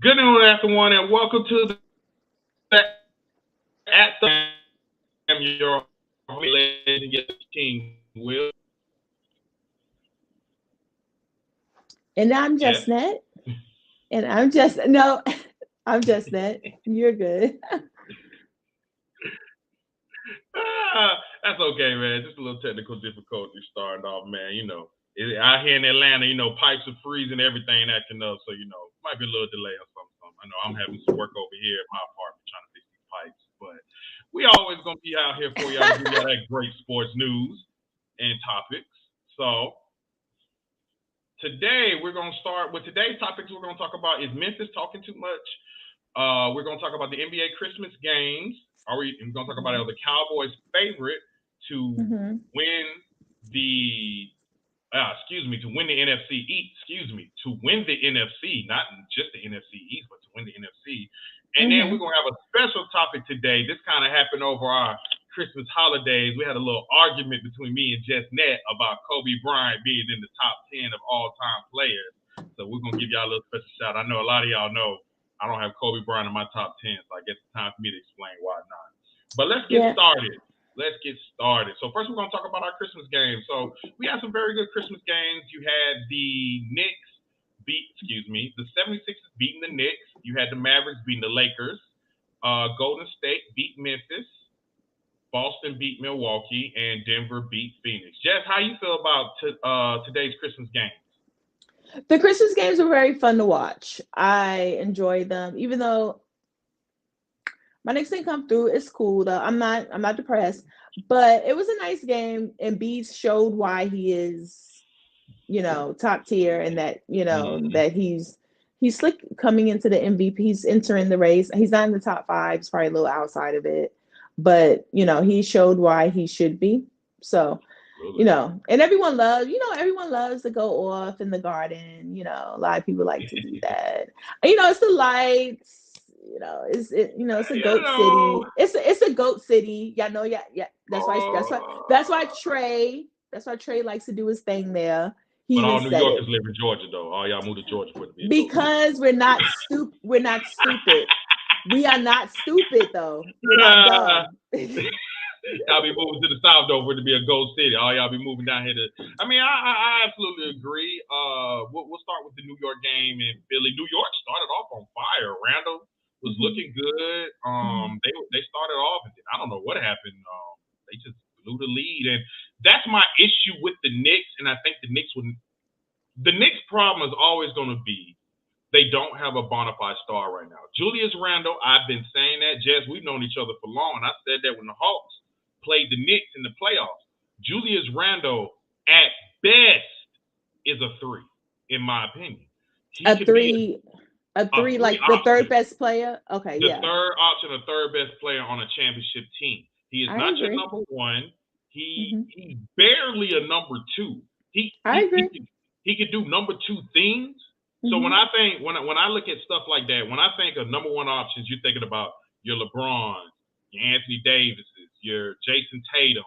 Good noon, everyone, and welcome to the at the I'm your legend, yes, King Will. And I'm Yes. just Net. And I'm just no, I'm just Net. You're good. That's okay, man. Just a little technical difficulty starting off, man. Out here in Atlanta, pipes are freezing, everything acting up. So, might be a little delay or something. I know I'm having some work over here at my apartment trying to fix these pipes, but we always gonna be out here for y'all to give y'all that great sports news and topics. So today we're gonna start with today's topics. We're gonna talk about is Memphis talking too much? We're gonna talk about the NBA Christmas games. We're gonna talk about the Cowboys' favorite to Mhm. win the to win the NFC East. To win the NFC, not just the NFC East, but to win the NFC. And then we're Mhm. gonna have a special topic today. This kind of happened over our Christmas holidays. We had a little argument between me and Jess Net about Kobe Bryant being in the top 10 of all-time players. So we're gonna give y'all a little special shout. I know a lot of y'all know I don't have Kobe Bryant in my top 10, so I guess it's time for me to explain why not. But let's get Yeah. started. So first we're going to talk about our Christmas games. So we had some very good Christmas games. You had the the 76ers beating the Knicks. You had the Mavericks beating the Lakers. Golden State beat Memphis. Boston beat Milwaukee, and Denver beat Phoenix. Jess, how you feel about today's Christmas games? The Christmas games were very fun to watch. I enjoyed them, even though my Knicks didn't come through. It's cool though. I'm not depressed. But it was a nice game, and B showed why he is, top tier, and that, Mm-hmm. that he's slick coming into the MVP. He's entering the race. He's not in the top five, he's probably a little outside of it. But he showed why he should be. So, Absolutely. and everyone loves to go off in the garden. A lot of people like to do that. It's the lights. It's a You goat know, city. It's a goat city. Y'all know, yeah, yeah. That's why Trey likes to do his thing there. He but even all New said Yorkers it. live in Georgia, though. All y'all moved to Georgia for it to be a GOAT city. Because we're not stupid. We are not stupid though. We're not dumb. Y'all be moving to the South, though, for it to be a GOAT city. All y'all be moving down here to. I mean, I absolutely agree. We'll start with the New York game in Philly. New York started off on fire. Randall was looking good. They started off, and I don't know what happened. They just blew the lead, and that's my issue with the Knicks. And I think the Knicks would. The Knicks' problem is always going to be they don't have a bona fide star right now. Julius Randle, I've been saying that. Jess, we've known each other for long, and I said that when the Hawks played the Knicks in the playoffs. Julius Randle, at best, is a three, in my opinion. He A could be three, a a three, three like the third option, best player. Okay, the yeah, third option, the third best player on a championship team. He is I not your agree. number one. hmm He's barely a number two. He I he he agree. could he could do number two things. So when hmm I think when I look at stuff like that, when I think of number one options, you're thinking about your LeBron, your Anthony Davises, your Jason Tatum,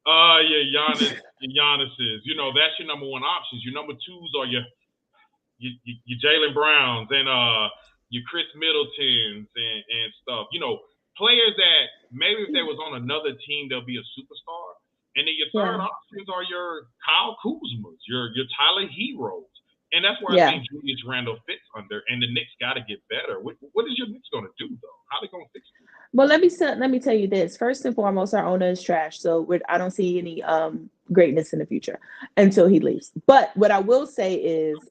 your Giannis's. That's your number one options. Your number twos are your Jalen Browns and your Chris Middletons and stuff. Players that maybe if they was on another team they'll be a superstar. And then your third Yeah, options are your Kyle Kuzmas, your Tyler Heroes. And that's where I yeah. think Julius Randle fits under. And the Knicks got to get better. What is your Knicks going to do though? How they going to fix it? Well, let me tell you this. First and foremost, our owner is trash, so I don't see any greatness in the future until he leaves. But what I will say is,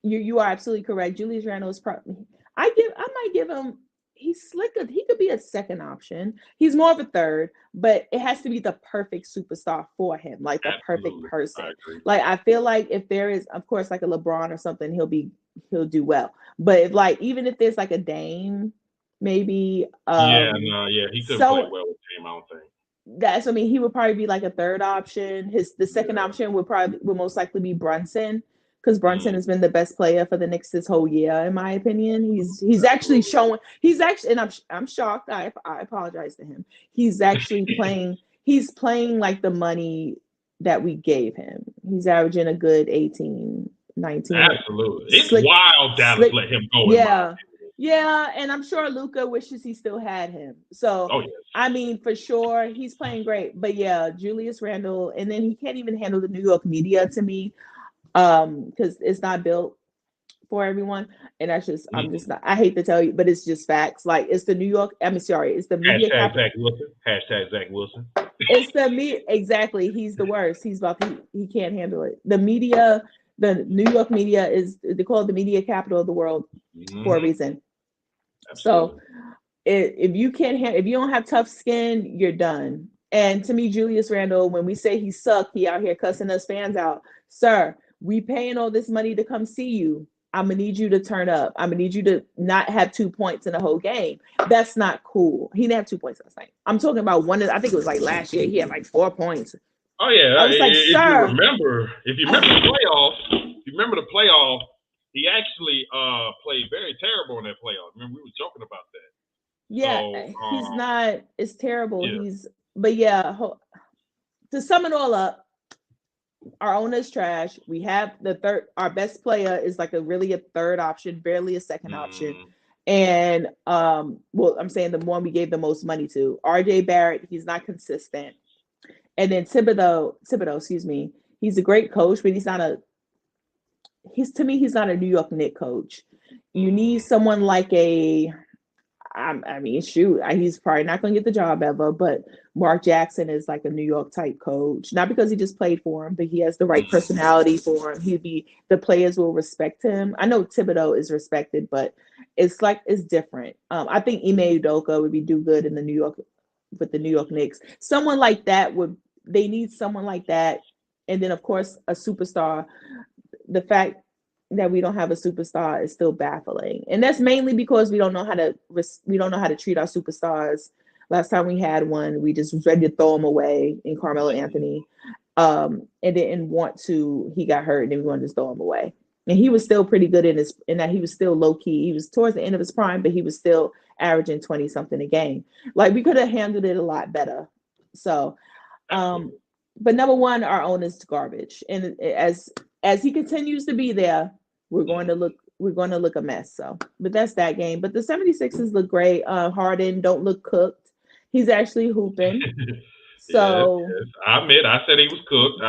you are absolutely correct. Julius Randle is probably I might give him. He's slicker. He could be a second option. He's more of a third, but it has to be the perfect superstar for him, like the perfect Absolutely, I person. agree. Like I feel like if there is, of course, like a LeBron or something, he'll do well. But if like even if there's like a Dame, maybe Yeah, no, yeah, he couldn't play so well with him. I don't think. he would probably be like a third option. The second Yeah. option would most likely be Brunson, because Brunson Mm, has been the best player for the Knicks this whole year, in my opinion. He's actually absolutely. showing. He's actually, and I'm shocked. I apologize to him. He's actually playing. He's playing like the money that we gave him. He's averaging a good 18. 19. Absolutely. It's wild Dallas let him go. Yeah. Yeah, and I'm sure Luka wishes he still had him. So, yes. I mean, for sure, he's playing great. But yeah, Julius Randle, and then he can't even handle the New York media to me, because it's not built for everyone. And that's just, I'm just not, I hate to tell you, but it's just facts. Like, it's the New York, sorry, it's the media. Zach Wilson. Zach Wilson. It's the media. Exactly. He's the worst. He can't handle it. The media, the New York media they call it the media capital of the world for a reason. Absolutely. So if you don't have tough skin, you're done. And to me, Julius Randle, when we say he sucked, he out here cussing us fans out. Sir, we paying all this money to come see you. I'm gonna need you to turn up. I'm gonna need you to not have 2 points in the whole game. That's not cool. He didn't have 2 points last night. I'm talking about one. I think it was like last year. He had like 4 points. Oh yeah. I was like, if you remember the playoff, he actually played very terrible in that playoff. Remember, we were joking about that. Yeah, so, he's not. It's terrible. Yeah. But yeah. To sum it all up, our owner's trash. We have our best player is like a third option, barely a second option. And well, I'm saying the one we gave the most money to. RJ Barrett, he's not consistent. And then Thibodeau, excuse me, he's a great coach, but he's not a New York Knicks coach. You need someone like he's probably not going to get the job ever, but Mark Jackson is like a New York type coach. Not because he just played for him, but he has the right personality for him. The players will respect him. I know Thibodeau is respected, but it's different. I think Ime Udoka would do good in the New York Knicks. Someone like that they need someone like that. And then of course a superstar. The fact that we don't have a superstar is still baffling, and that's mainly because we don't know how to treat our superstars. Last time we had one, we just was ready to throw him away in Carmelo Anthony, and didn't want to. He got hurt, and then we wanted to throw him away. And he was still pretty good in that he was still low key. He was towards the end of his prime, but he was still averaging 20 something a game. Like we could have handled it a lot better. So, but number one, our owner's garbage, and as he continues to be there, we're going to look a mess. So, but that's that game. But the 76ers look great. Harden don't look cooked. He's actually hooping. So yes. I admit, I said he was cooked,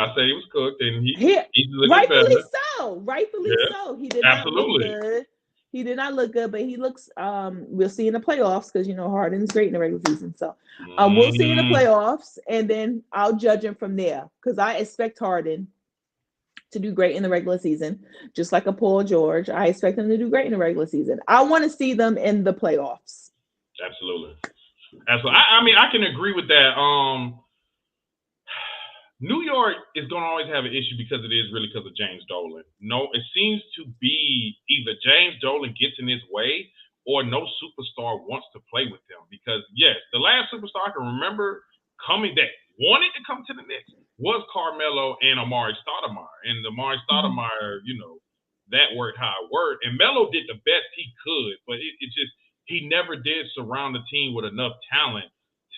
and he's looking rightfully better. So. Rightfully so. He did not look good. He did not look good, but he looks. We'll see in the playoffs because Harden's great in the regular season. So, we'll see in the playoffs, and then I'll judge him from there because I expect Harden to do great in the regular season, just like a Paul George. I expect them to do great in the regular season. I want to see them in the playoffs. Absolutely. I can agree with that. New York is going to always have an issue because it is really because of James Dolan. No, it seems to be either James Dolan gets in his way or no superstar wants to play with him. Because yes, the last superstar I can remember that wanted to come to the Knicks was Carmelo and Amari Stoudemire. And Amari Stoudemire, that worked how it worked. And Melo did the best he could, but he never did surround the team with enough talent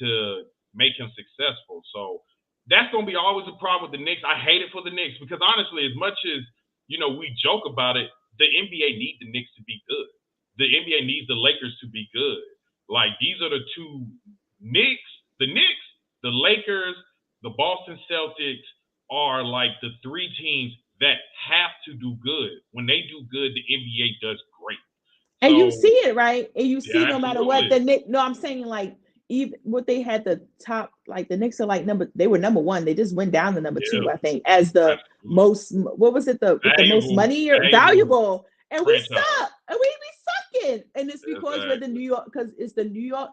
to make him successful. So that's going to be always a problem with the Knicks. I hate it for the Knicks because honestly, as much as, we joke about it, the NBA needs the Knicks to be good. The NBA needs the Lakers to be good. Like, these are the two the Knicks, the Lakers, the Boston Celtics are like the three teams that have to do good. When they do good, the NBA does great. And you see it, right? And you see no matter what the Knicks. No, I'm saying like even what they had the top, like the Knicks are they were number one. They just went down to number two, I think, as the most. What was it? The most money or valuable. And we suck. And we be sucking. And it's because we're the New York, because it's the New York.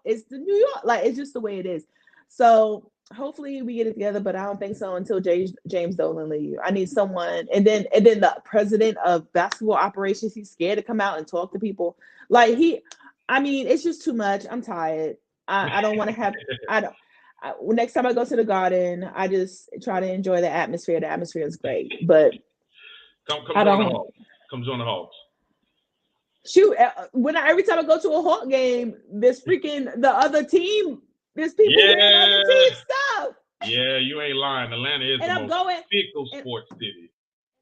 Like it's just the way it is. So hopefully we get it together, but I don't think so until James Dolan leaves. I need someone, and then the president of basketball operations, he's scared to come out and talk to people. Like it's just too much. I'm tired. I don't want to have. Next time I go to the Garden, I just try to enjoy the atmosphere. The atmosphere is great, but come join the Hawks. Shoot, every time I go to a Hawk game, there's freaking the other team. There's people doing other team stuff. Yeah, you ain't lying. Atlanta is the most fickle sports city.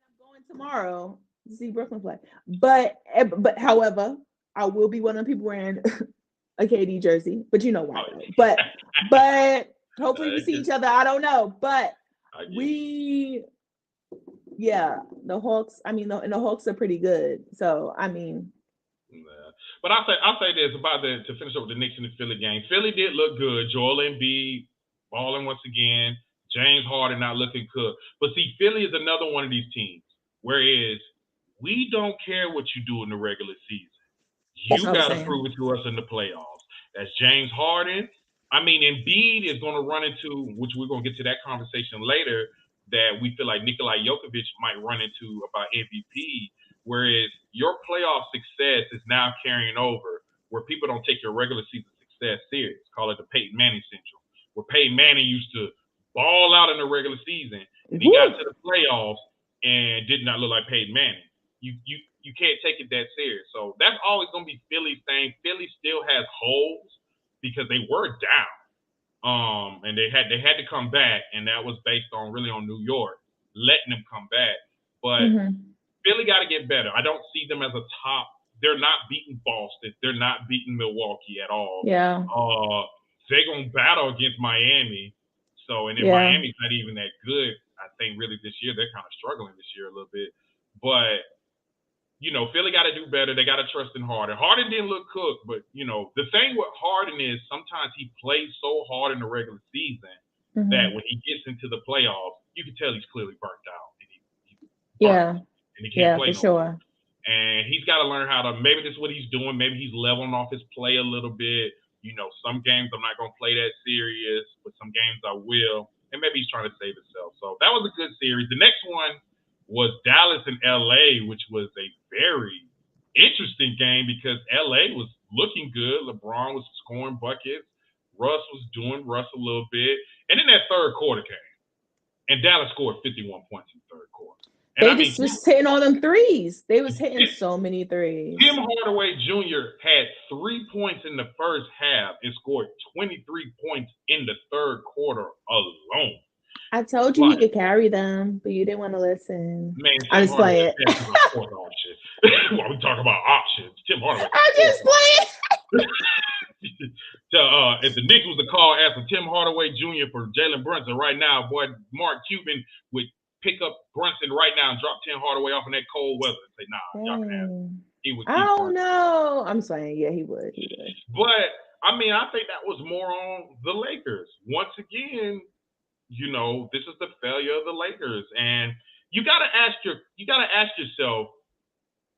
And I'm going tomorrow. see Brooklyn play. But however, I will be one of the people wearing a KD jersey, but you know why though. But hopefully we see each other. I don't know, but we, yeah, the Hawks. I mean, and the Hawks are pretty good. So I mean, yeah. But I'll say this about to finish up with the Knicks and the Philly game. Philly did look good. Joel Embiid balling once again. James Harden not looking good. But see, Philly is another one of these teams. Whereas we don't care what you do in the regular season. You got to prove it to us in the playoffs. That's James Harden. I mean, Embiid is going to run into, which we're going to get to that conversation later, that we feel like Nikola Jokic might run into about MVP. Whereas your playoff success is now carrying over, where people don't take your regular season success serious. Call it the Peyton Manning syndrome, where Peyton Manning used to ball out in the regular season, and he got to the playoffs and did not look like Peyton Manning. You can't take it that serious. So that's always going to be Philly's thing. Philly still has holes because they were down, and they had to come back, and that was based on really on New York letting them come back. But Philly got to get better. I don't see them as a top. They're not beating Boston. They're not beating Milwaukee at all. Yeah. They're gonna battle against Miami. So, and then Miami's not even that good. I think really this year they're kind of struggling this year a little bit. But you know, Philly got to do better. They got to trust in Harden. Harden didn't look cooked, but you know, the thing with Harden is sometimes he plays so hard in the regular season that when he gets into the playoffs, you can tell he's clearly burnt out. And and he can't play for sure. And he's got to learn how to. Maybe this is what he's doing. Maybe he's leveling off his play a little bit. You know, some games I'm not going to play that serious, but some games I will. And maybe he's trying to save himself. So that was a good series. The next one was Dallas and LA, which was a very interesting game because LA was looking good. LeBron was scoring buckets. Russ was doing Russ a little bit. And then that third quarter came. And Dallas scored 51 points in the third quarter. And they just was hitting all them threes. They was hitting so many threes. Tim Hardaway Jr. had 3 points in the first half and scored 23 points in the third quarter alone. I told you he could carry them, but you didn't want to listen. Man, I just play it. While we talk about options, Tim Hardaway. I just play it. If the Knicks was to call after Tim Hardaway Jr. for Jalen Brunson right now, boy, Mark Cuban would pick up Brunson right now and drop Tim Hardaway off in that cold weather and say, nah, y'all can have him. He would. I don't know. I'm saying, yeah, he would. But I mean, I think that was more on the Lakers. Once again, you know, this is the failure of the Lakers, and you gotta ask yourself,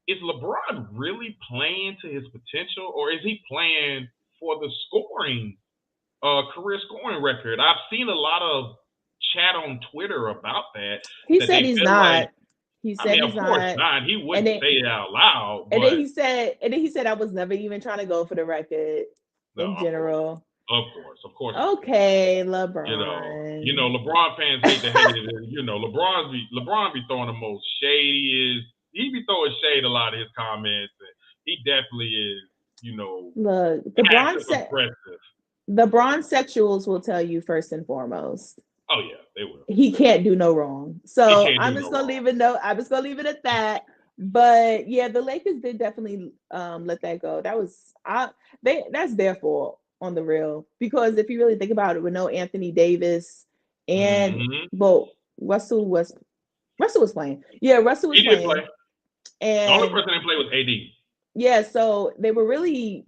is LeBron really playing to his potential, or is he playing for the scoring, career scoring record? I've seen a lot of chat on Twitter about that. He said he's not. He said he's not. He wouldn't say it out loud. And then he said, I was never even trying to go for the record in general. Of course. Okay, LeBron. You know, LeBron fans hate to hate it. You know, LeBron be throwing the most shady. He be throwing shade a lot of his comments. And he definitely is. You know, look, the Bron sexuals will tell you first and foremost. Oh yeah, they will. He can't do no wrong. So I'm just gonna leave it. I'm just gonna leave it at that. But yeah, the Lakers did definitely let that go. That's their fault on the real, because if you really think about it, with no Anthony Davis and Russell was playing. Yeah, Russell was playing. Play. And the only person that didn't play was AD. Yeah, so they were really,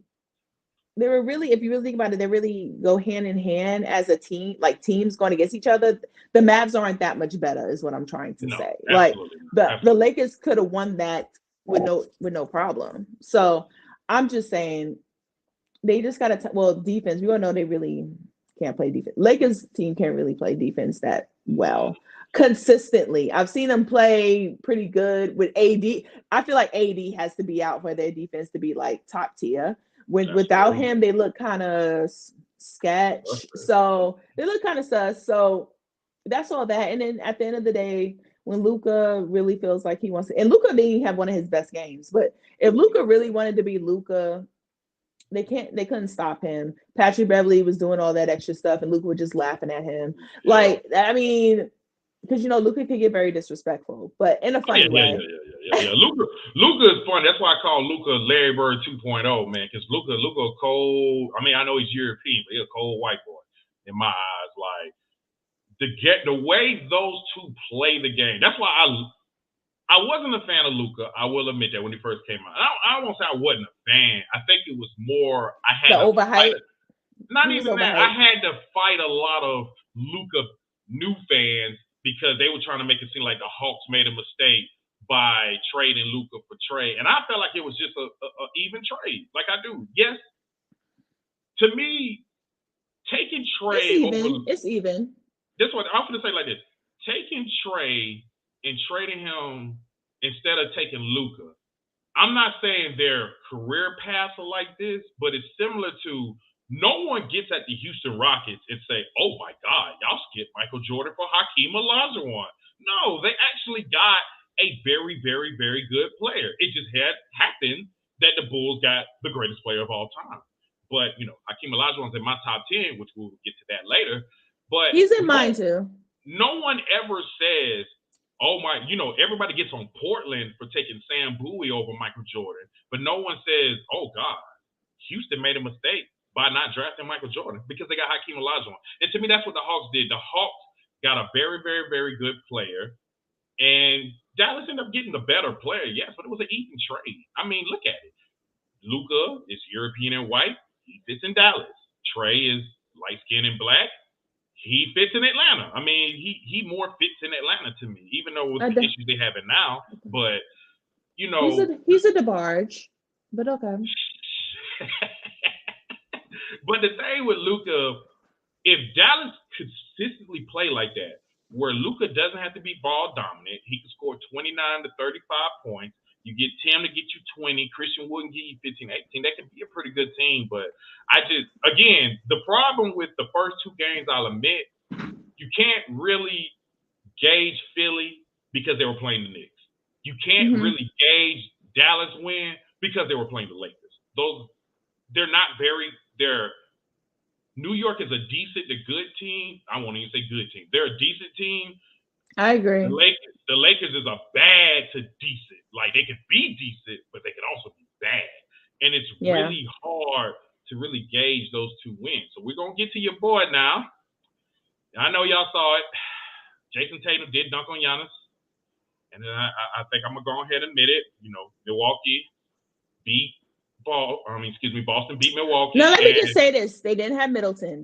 if you really think about it, they really go hand in hand as a team, like teams going against each other. The Mavs aren't that much better, is what I'm trying to say. Like the Lakers could have won that with no problem. So I'm just saying they just got to, defense, we all know they really can't play defense. Lakers team can't really play defense that well consistently. I've seen them play pretty good with AD. I feel like AD has to be out for their defense to be like top tier. Without him, they look kind of sketch. So they look kind of sus. So that's all that. And then at the end of the day, when Luka really feels like he wants to, and Luka didn't have one of his best games, but if Luka really wanted to be Luka, they couldn't stop him. Patrick Beverley was doing all that extra stuff, and Luka was just laughing at him. Like, I mean, because Luka can get very disrespectful, but in a funny way. Luka is fun. That's why I call Luka Larry Bird 2.0, man. Because Luka cold. I mean, I know he's European, but he's a cold white boy in my eyes. Like the way those two play the game. That's why I wasn't a fan of Luka. I will admit that when he first came out. I won't say I wasn't a fan. I think it was more I had the overhype. Not even that. I had to fight a lot of Luka new fans because they were trying to make it seem like the Hawks made a mistake by trading Luka for Trey, and I felt like it was just a even trade. Like I do. Yes, to me, taking Trey it's even. This one I'm going to say like this: taking Trey and trading him instead of taking Luka. I'm not saying their career paths are like this, but it's similar to no one gets at the Houston Rockets and say, "Oh my God, y'all skipped Michael Jordan for Hakeem Olajuwon." No, they actually got a very, very, very good player. It just had happened that the Bulls got the greatest player of all time. But Hakeem Olajuwon's in my top 10, which we'll get to that later. But he's in mine too. No one ever says, "Oh my," everybody gets on Portland for taking Sam Bowie over Michael Jordan, but no one says, "Oh God, Houston made a mistake by not drafting Michael Jordan because they got Hakeem Olajuwon." And to me, that's what the Hawks did. The Hawks got a very, very, very good player, and Dallas ended up getting the better player, yes, but it was an even trade. I mean, look at it. Luka is European and white. He fits in Dallas. Trey is light skinned and black. He fits in Atlanta. I mean, he more fits in Atlanta to me, even though with the issues they have now. But he's a DeBarge, but okay. But the thing with Luka, if Dallas consistently play like that, where Luka doesn't have to be ball dominant, he can score 29 to 35 points. You get Tim to get you 20. Christian Wood can get you 15, 18. That can be a pretty good team. But again, the problem with the first two games, I'll admit, you can't really gauge Philly because they were playing the Knicks. You can't really gauge Dallas win because they were playing the Lakers. They're not very. New York is a decent to good team. I won't even say good team. They're a decent team. I agree. The Lakers is a bad to decent. Like they could be decent, but they could also be bad. And it's really hard to really gauge those two wins. So we're gonna get to your boy now. I know y'all saw it. Jason Tatum did dunk on Giannis. And then I think I'm gonna go ahead and admit it. Milwaukee beat Boston beat Milwaukee. No, let me just say this. They didn't have Middleton.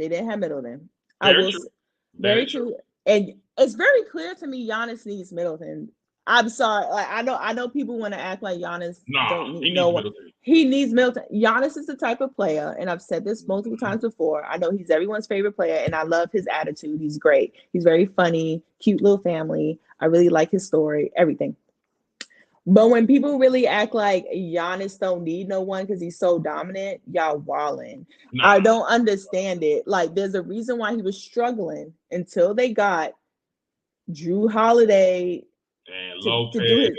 Very true. And it's very clear to me Giannis needs Middleton. I'm sorry. Like, I know people want to act like Giannis don't need no one. He needs Middleton. Giannis is the type of player, and I've said this multiple times before. I know he's everyone's favorite player, and I love his attitude. He's great. He's very funny, cute little family. I really like his story, everything. But when people really act like Giannis don't need no one because he's so dominant, y'all wildin'. I don't understand it. Like, there's a reason why he was struggling until they got Drew Holiday and Lopez.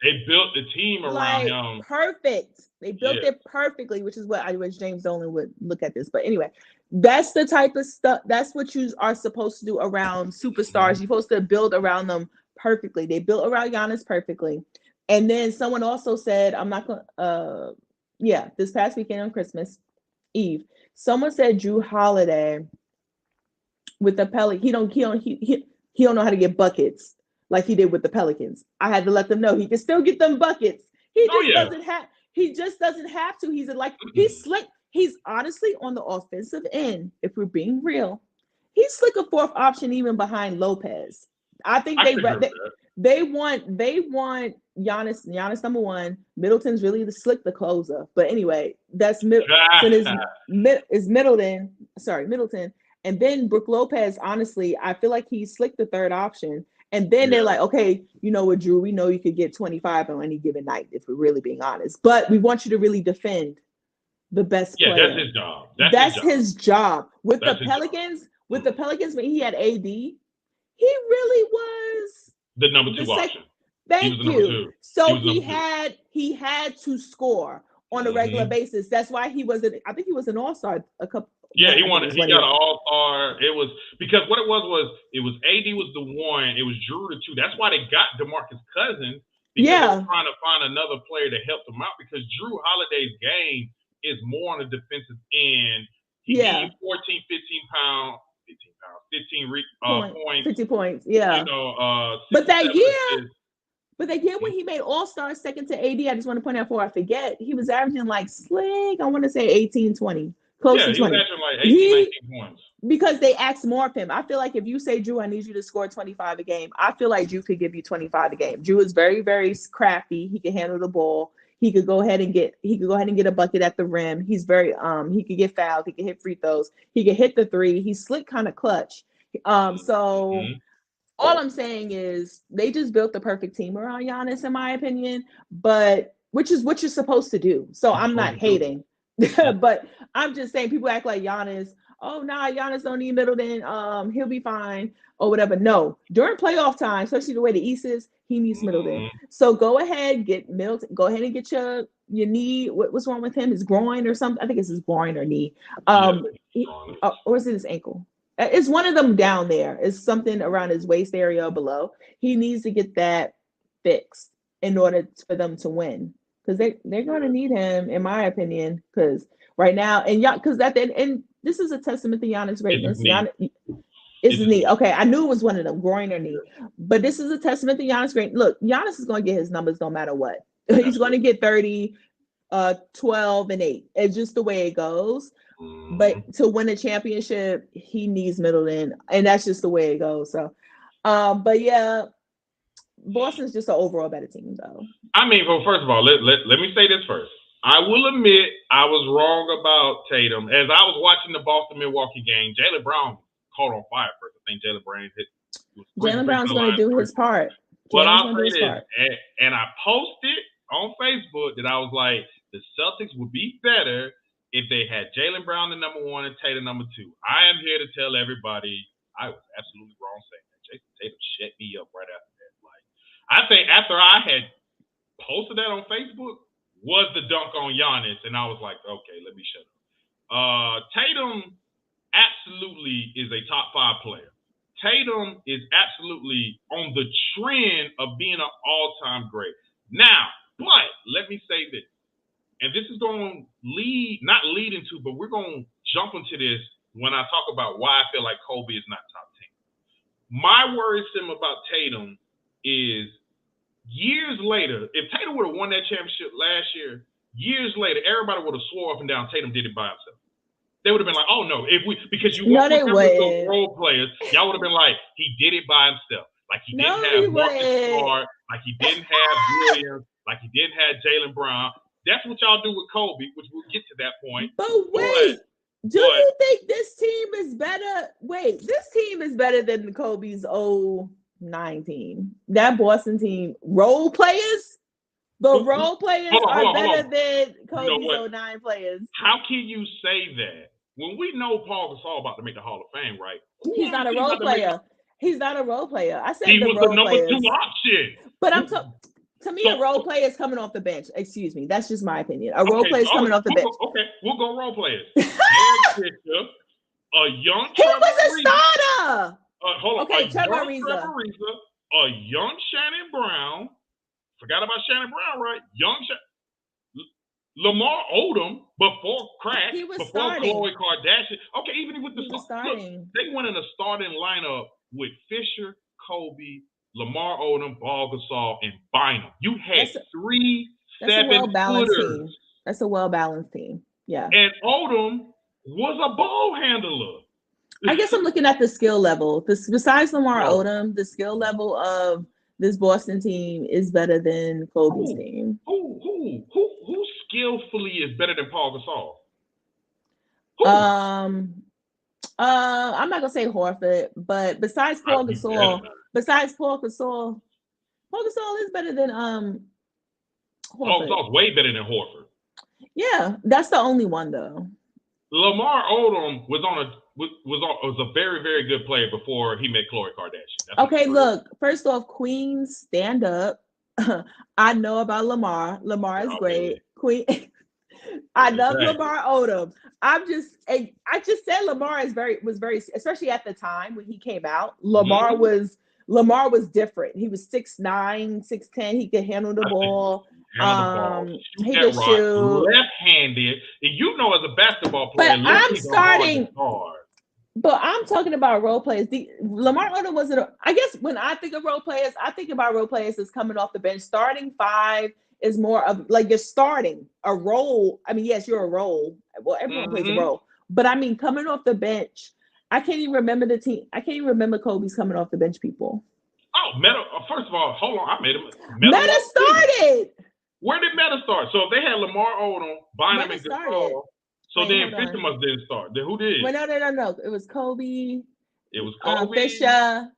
They built the team around him. Perfect. They built it perfectly, which is what I wish James Dolan would look at this. But anyway, that's the type of stuff. That's what you are supposed to do around superstars. You're supposed to build around them perfectly. They built around Giannis perfectly. And then someone also said, this past weekend on Christmas Eve, someone said Drew Holiday with the Pelicans, he don't know how to get buckets like he did with the Pelicans. I had to let them know he can still get them buckets. He just doesn't have to. He's slick. He's honestly on the offensive end, if we're being real, he's slick a fourth option even behind Lopez. I think they want Giannis number one. Middleton's really the slick the closer. But anyway, that's Middleton. Middleton. And then Brook Lopez, honestly, I feel like he's slick the third option. And then they're like, okay, you know what, Drew, we know you could get 25 on any given night, if we're really being honest. But we want you to really defend the best player. Yeah, that's his job. That's his job. With the Pelicans, when he had AD, he really was the number two option. Thank you. So he had to score on a regular basis. That's why I think he was an all-star Yeah, he got an all-star. It was because what it was AD was the one, it was Drew the two. That's why they got DeMarcus Cousins, because they were trying to find another player to help them out, because Drew Holiday's game is more on the defensive end. He gave 14, 15 points. 50 points. Yeah. You know, but that year when he made All-Star second to AD, I just want to point out before I forget, he was averaging like slick, I want to say 18, 20. Close to 20. He was averaging like 18, 19 points. Because they asked more of him. I feel like if you say, Drew, I need you to score 25 a game, I feel like Drew could give you 25 a game. Drew is very, very crafty. He can handle the ball. He could go ahead and get a bucket at the rim. He's very he could get fouled. He could hit free throws. He could hit the three. He's slick, kind of clutch. So all I'm saying is they just built the perfect team around Giannis, in my opinion, but which is what you're supposed to do. So I'm not hating, but I'm just saying people act like Giannis, oh, nah, Giannis don't need Middleton. He'll be fine or whatever. No, during playoff time, especially the way the East is, he needs Middleton. So go ahead, get Middleton. Go ahead and get your knee. What's wrong with him? His groin or something? I think it's his groin or knee. Or is it his ankle? It's one of them down there. It's something around his waist area or below. He needs to get that fixed in order for them to win, because they're going to need him, in my opinion. Because right now, because this is a testament to Giannis' greatness. It's his knee. Okay, I knew it was one of them, groin or knee. But this is a testament to Giannis' greatness. Look, Giannis is going to get his numbers no matter what. He's going to get 30, 12, and 8. It's just the way it goes. But to win a championship, he needs Middleton, and that's just the way it goes. So, but yeah, Boston's just an overall better team, though. I mean, well, first of all, let me say this first. I will admit I was wrong about Tatum. As I was watching the Boston-Milwaukee game, Jaylen Brown caught on fire first. I think Jaylen Brown Jaylen Brown's going to do his part. But I'll say this, and I posted on Facebook that I was like, the Celtics would be better if they had Jaylen Brown the number 1 and Tatum number 2. I am here to tell everybody I was absolutely wrong saying that. Jason Tatum shut me up right after that. Like, I think after I had posted that on Facebook was the dunk on Giannis, and I was like, okay, let me shut up. Tatum absolutely is a top 5 player. Tatum is absolutely on the trend of being an all-time great. Now, but let me say this. And this is going to not lead into, but we're going to jump into this when I talk about why I feel like Kobe is not top 10. My worrisome about Tatum is years later, if Tatum would have won that championship last year, years later, everybody would have swore up and down Tatum did it by himself. They would have been like, oh, no, because you want to remember role players, y'all would have been like, he did it by himself. Like he didn't have Marcus Smart, like he didn't have Williams, like he didn't have Jaylen Brown. That's what y'all do with Kobe, which we'll get to that point. But wait, do you think this team is better? Wait, this team is better than Kobe's 09 team. That Boston team, role players? The role players are better than Kobe's 09 players. How can you say that when we know Paul Gasol about to make the Hall of Fame, right? He's not a role player. He's not a role player. I said he was the number 2 option. But I'm to me, a role player is coming off the bench. Excuse me. That's just my opinion. A role player is coming off the bench. Okay, we'll go role players. A young He was a starter. Hold on. Okay, Trevor Ariza. A young Shannon Brown. Forgot about Shannon Brown, right? Lamar Odom before crack. He was before starting. Khloe Kardashian. Okay, even with the starting. Look, they went in a starting lineup with Fisher, Kobe, Lamar Odom, Paul Gasol, and Bynum. You had 3 7-footers. That's a well-balanced team. Yeah. And Odom was a ball handler. I guess I'm looking at the skill level. Besides Lamar Odom, the skill level of this Boston team is better than Kobe's team. Who skillfully is better than Paul Gasol? I'm not gonna say Horford, but besides Paul Gasol, Paul Gasol is better than Horford. Paul Gasol's way better than Horford. Yeah, that's the only one though. Lamar Odom was a very, very good player before he met Khloe Kardashian. Okay, look. First off, Queens, stand up. I know about Lamar. Lamar is great. I love Lamar Odom. I just said Lamar was very, especially at the time when he came out. Lamar was different. He was 6'9", 6'10". He could handle the ball. Shoot he that could rock, shoot. left-handed. And as a basketball player, but I'm starting. Hard. But I'm talking about role players. Lamar Odom wasn't. I guess when I think of role players, I think about role players as coming off the bench. Starting five is more of like you're starting a role. I mean, yes, you're a role. Well, everyone plays a role. But I mean, coming off the bench, I can't even remember the team. I can't even remember Kobe's coming off the bench people. Oh, Meta. First of all, hold on. I made him. Meta started. Where did Meta start? So if they had Lamar Odom, Bynum, and Gasol. So then Fisher must didn't start. Then who did? Well, no. It was Kobe. It was Kobe. Fisher.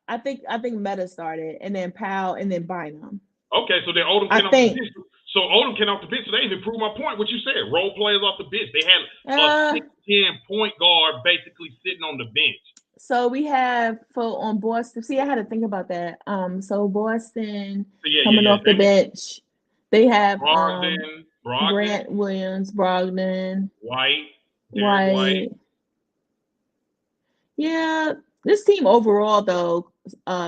I think Meta started, and then Powell, and then Bynum. Okay, so then Odom came off the bench. So Odom came off the bench. So they even proved my point. What you said, role players off the bench. They had a 6'10" point guard basically sitting on the bench. So we have on Boston. See, I had to think about that. So Boston coming off the bench. They have Brogdon, Grant Williams, Brogdon, White. Yeah, this team overall though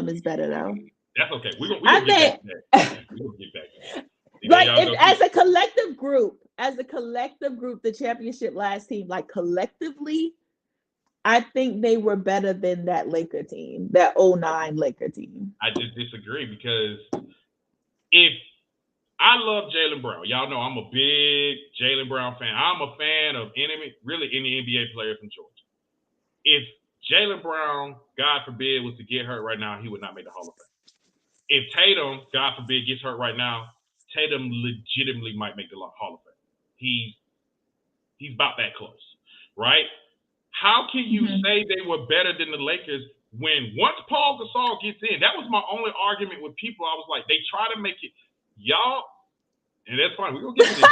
is better though. That's okay. We're gonna get back to that. Like as a collective group, the championship last team, like collectively, I think they were better than that Laker team, that 2009 Laker team. I just disagree because if I love Jaylen Brown, y'all know I'm a big Jaylen Brown fan. I'm a fan of any NBA player from Georgia. If Jaylen Brown, God forbid, was to get hurt right now, he would not make the Hall of Fame. If Tatum, God forbid, gets hurt right now, Tatum legitimately might make the Hall of Fame. He's about that close, right? How can you say they were better than the Lakers when once Paul Gasol gets in? That was my only argument with people. I was like, they try to make it, y'all, and that's fine. We're going to get to this.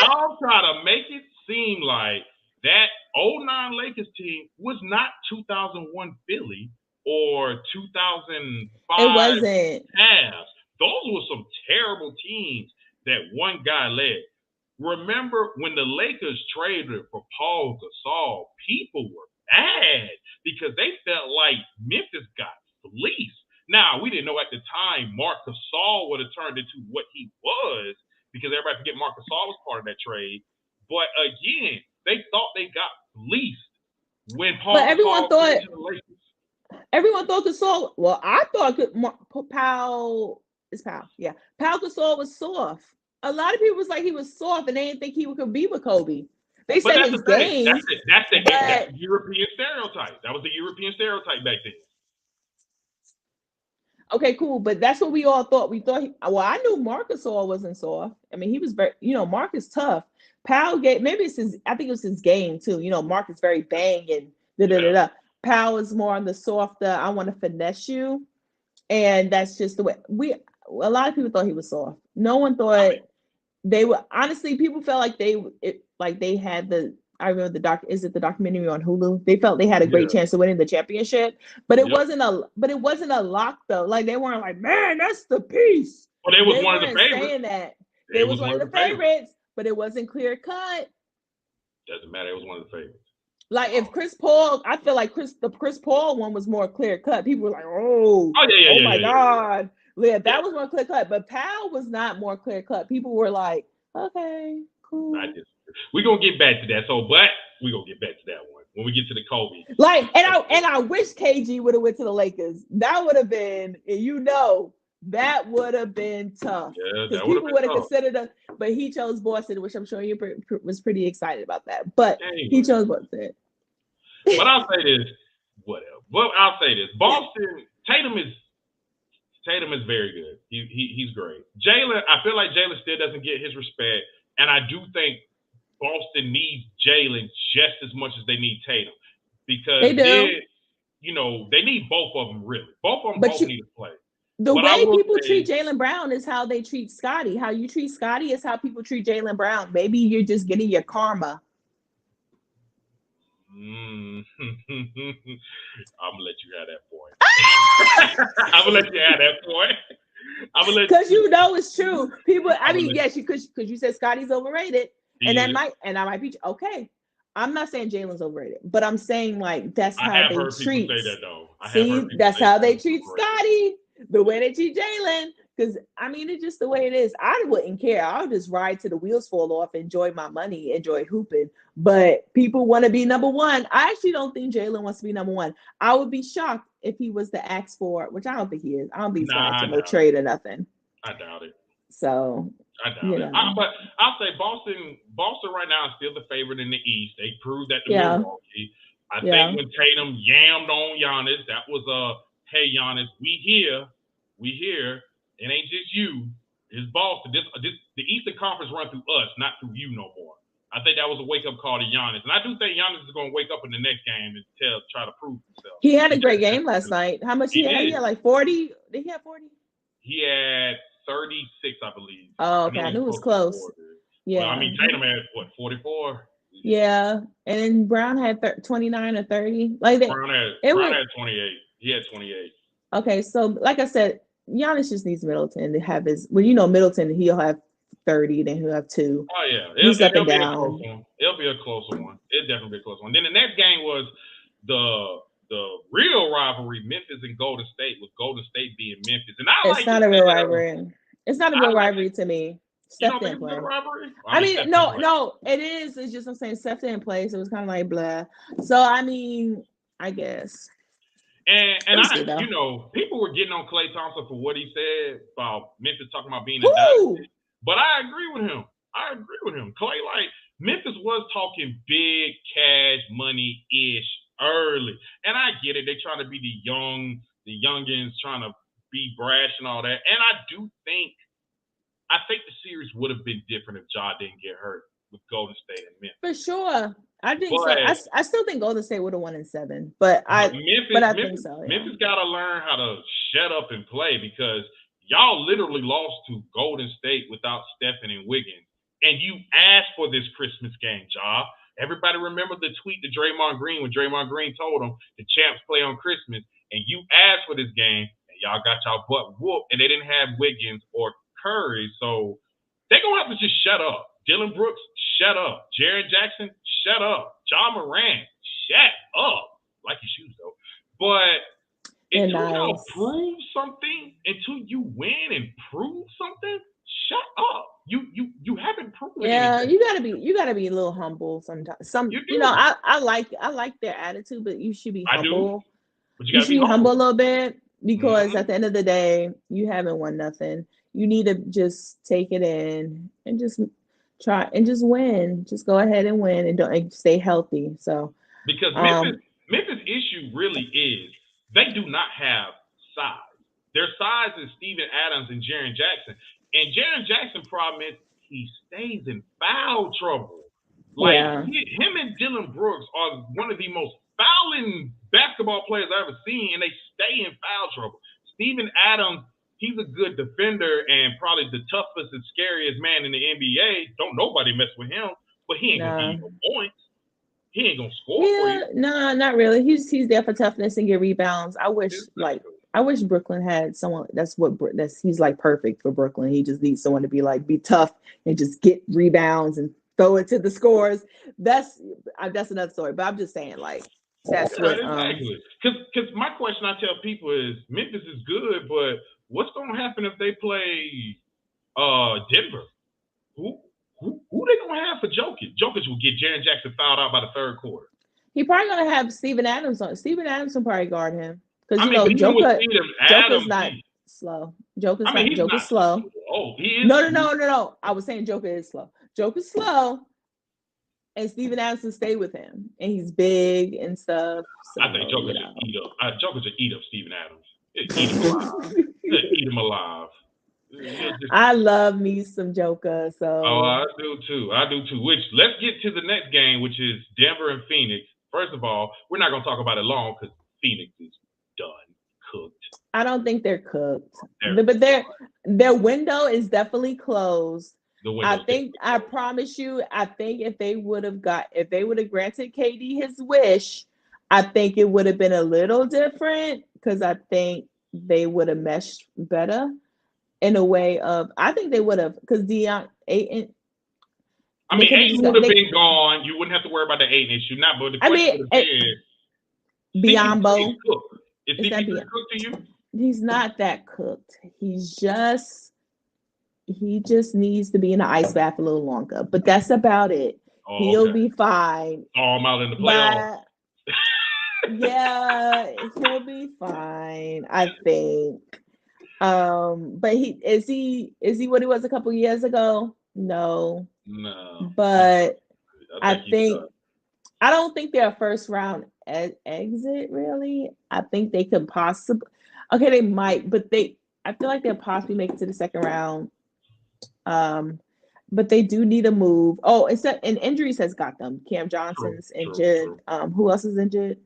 Y'all try to make it seem like that 2009 Lakers team was not 2001 Philly or 2005 It wasn't. Cavs. Those were some terrible teams that one guy led. Remember when the Lakers traded for Paul Gasol, people were mad because they felt like Memphis got fleeced. Now, we didn't know at the time Marc Gasol would have turned into what he was because everybody forget Marc Gasol was part of that trade. But again, they thought they got fleeced when Paul Gasol came to the Lakers. Everyone thought Gasol. Well, I thought Powell Gasol was soft. A lot of people was like he was soft, and they didn't think he could be with Kobe. They said his game. That's the European stereotype. That was the European stereotype back then. Okay, cool, but that's what we all thought. We thought. I knew Marc Gasol wasn't soft. I mean, he was very. Marc is tough. Powell maybe it's his. I think it was his game too. Marc is very bang and da. Powell is more on the softer. I want to finesse you, and that's just the way a lot of people thought he was soft. No one thought they were. Honestly, people felt like they had the. I remember the documentary on Hulu? They felt they had a great chance of winning the championship, but it wasn't a lock though. Like they weren't like, man, that's the piece. Well, they was one of the favorites. Saying that it was one of the favorites, but it wasn't clear cut. Doesn't matter. It was one of the favorites. Like if Chris Paul, I feel like the Chris Paul one was more clear cut. People were like, oh my God. Yeah, that was more clear cut. But Powell was not more clear cut. People were like, okay, cool. We're gonna get back to that. But we're gonna get back to that one when we get to the Kobe. And I wish KG would have went to the Lakers. That would have been, that would have been tough. Yeah, because people would have considered it. But he chose Boston, which I'm sure you was pretty excited about that. But he chose Boston. But I'll say this, whatever. Well, I'll say this: Boston, Tatum is very good. He's great. Jaylen, I feel like Jaylen still doesn't get his respect, and I do think Boston needs Jaylen just as much as they need Tatum because they do. They need both of them really. Both of them need to play. The way people treat Jaylen Brown is how they treat Scottie. How you treat Scottie is how people treat Jaylen Brown. Maybe you're just getting your karma. I'm gonna let you have that point. I'm gonna let you have that point. I'm gonna let Because you know it's true. People, I I'm mean, gonna yes, because you said Scotty's overrated, and let, I might be okay. I'm not saying Jalen's overrated, but I'm saying like that's I how have they heard people treat. say that though. I have heard See, people that's say how they Jalen's treat overrated. Scotty. The way they treat Jalen. Because I mean, it's just the way it is. I wouldn't care. I'll just ride till the wheels fall off, enjoy my money, enjoy hooping. But people want to be number one. I actually don't think Jalen wants to be number one. I would be shocked if he was the ask for, which I don't think he is. I don't think he's gonna ask Nah, for I no doubt it. trade or nothing. I doubt it. So I doubt you it. know, But I'll say Boston right now is still the favorite in the East. They proved that to yeah, Milwaukee. I yeah. think when Tatum yammed on Giannis, that was hey Giannis, we here. It ain't just you. It's Boston. The Eastern Conference run through us, not through you no more. I think that was a wake up call to Giannis, and I do think Giannis is going to wake up in the next game and try to prove himself. He had a great game last night. How much he had? He had like 40. Did he have 40? He had 36, I believe. Oh, okay. I knew it was close. Yeah. Well, I mean, Tatum had what, 44? Yeah, and then Brown had 29 or 30. Like that. Brown had 28. He had 28. Okay, so like I said, Giannis just needs Middleton to have his. Well, you know, Middleton, he'll have 30, then he'll have 2. Oh yeah, he's up and be down. A close one. It'll be a closer one. It'll definitely be a close one. Then the next game was the real rivalry, Memphis and Golden State, with Golden State being Memphis. And it's not a real rivalry. It's not a real rivalry to me. Steph didn't play. I mean, no, it is. It's just I'm saying Steph didn't play, so it was kind of like blah. So I mean, I guess. And you know, people were getting on Klay Thompson for what he said about Memphis talking about being a dynasty. But I agree with him. Klay, like, Memphis was talking big cash money-ish early. And I get it. They're trying to be the youngins trying to be brash and all that. And I think the series would have been different if Ja didn't get hurt with Golden State and Memphis. For sure. I think so. I still think Golden State would have won in 7, but I think so. Yeah. Memphis got to learn how to shut up and play, because y'all literally lost to Golden State without Stephen and Wiggins, and you asked for this Christmas game, Ja. Everybody remember the tweet to Draymond Green when Draymond Green told him the champs play on Christmas, and you asked for this game, and y'all got y'all butt whooped, and they didn't have Wiggins or Curry, so they're gonna have to just shut up. Dylan Brooks, shut up. Jaren Jackson, shut up. Ja Morant, shut up. Like your shoes though. But until y'all prove something, until you win and prove something, shut up. You haven't proven anything. you gotta be a little humble sometimes. I like their attitude, but you should be humble. But you should be humble a little bit, because at the end of the day, you haven't won nothing. You need to just take it in and just try and just win. Just go ahead and win and stay healthy. So because Memphis issue really is they do not have size. Their size is Steven Adams and Jaren Jackson. And Jaren Jackson's problem is he stays in foul trouble. Like him and Dylan Brooks are one of the most fouling basketball players I've ever seen, and they stay in foul trouble. Steven Adams, he's a good defender and probably the toughest and scariest man in the NBA. Don't nobody mess with him, but he ain't gonna give you no points. He ain't gonna score for you. No, not really. He's there for toughness and get rebounds. I wish Brooklyn had someone he's like perfect for Brooklyn. He just needs someone to be tough and just get rebounds and throw it to the scores. That's another story. But I'm just saying, that's what exactly. Because my question I tell people is Memphis is good, but what's gonna happen if they play Denver? Who they gonna have for Jokic? Jokic will get Jaren Jackson fouled out by the third quarter. He probably gonna have Steven Adams on. Steven Adams will probably guard him. Because Joker's not slow. Joker's slow. Oh, he is. No. I was saying Joker is slow. Joker's slow, and Steven Adams will stay with him, and he's big and stuff. So, I think Joker should eat up. Joker should eat up Steven Adams. Eat him alive. I love me some Joker. So. Oh, I do too. Which let's get to the next game, which is Denver and Phoenix. First of all, we're not gonna talk about it long because Phoenix is done, cooked. I don't think they're cooked, but their window is definitely closed. I promise you. I think if they would have granted KD his wish, I think it would have been a little different because I think they would have meshed better. in a way of I think they would have because Ayton. I mean, Ayton would have been gone. You wouldn't have to worry about the Ayton issue. Not, but the question would have been Biombo. Is CP3 cooked to you? He's not that cooked. He just needs to be in the ice bath a little longer. But that's about it. Oh, he'll be fine. I'm out in the playoffs. Yeah, he'll be fine, I think. But is he what he was a couple years ago? No. But I don't think they're a first round exit, really. I think they could possibly they might, but I feel like they'll possibly make it to the second round. But they do need a move. Oh, and injuries has got them. Cam Johnson's injured. Who else is injured?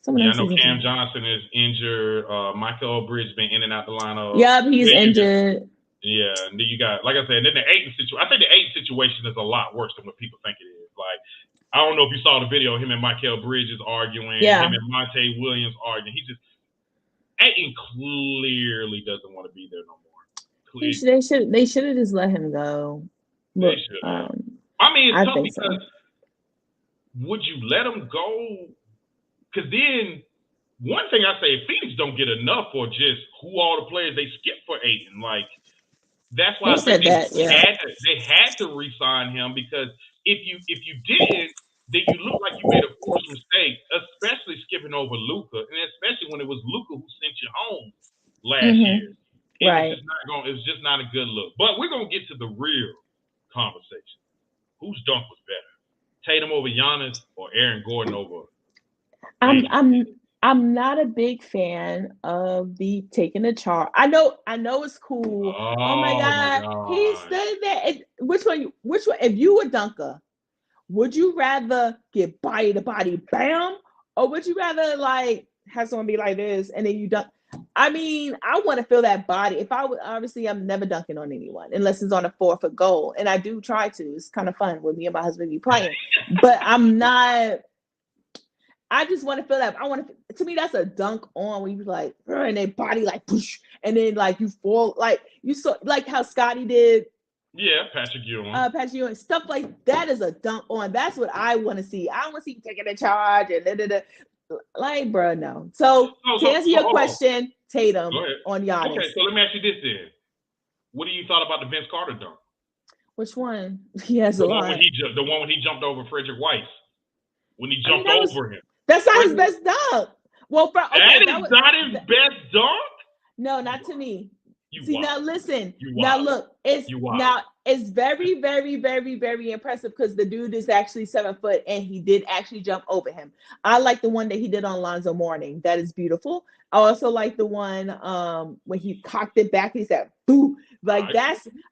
I know Cam Johnson is injured. Michael Bridges been in and out the lineup. Yep, he's injured. Yeah, and then you got, like I said, then the Ayton situation. I think the Ayton situation is a lot worse than what people think it is. Like, I don't know if you saw the video of him and Michael Bridges arguing, him and Monte Williams arguing. Ayton clearly doesn't want to be there no more. They should have just let him go. They should. I mean, it's tough because would you let him go? Because then, one thing I say, Phoenix don't get enough for just who all the players they skip for Ayton. Like, that's why I think they had to re-sign him, because if you didn't, then you look like you made a forced mistake, especially skipping over Luka, and especially when it was Luka who sent you home last year. It's just not a good look. But we're gonna get to the real conversation. Whose dunk was better? Tatum over Giannis or Aaron Gordon over? I'm not a big fan of the taking the charge. I know it's cool. Oh my God. He said that. Which one? If you were dunker, would you rather get body to body, bam, or would you rather like have someone be like this and then you dunk? I mean, I want to feel that body. If I would, obviously, I'm never dunking on anyone unless it's on a 4-foot goal, and I do try to. It's kind of fun when me and my husband be playing, but I'm not. I just want to feel that. To me, that's a dunk on when you like, and their body like push, and then like you fall, like you saw, like how Scotty did. Yeah, Patrick Ewing. Stuff like that is a dunk on. That's what I want to see. I want to see you taking a charge and like, bro, no. So to answer your question, Tatum on Giannis. Okay, so let me ask you this then. What do you thought about the Vince Carter dunk? Which one? He has a lot. The one when he jumped over Frederick Weiss. When he jumped over him. That's not his best dunk. Well, that is not his best dunk? No, not to me. Now listen. Now look, it's very, very, very, very impressive because the dude is actually 7 foot and he did actually jump over him. I like the one that he did on Lonzo Mourning. That is beautiful. I also like the one when he cocked it back. He said, "Boo!" Like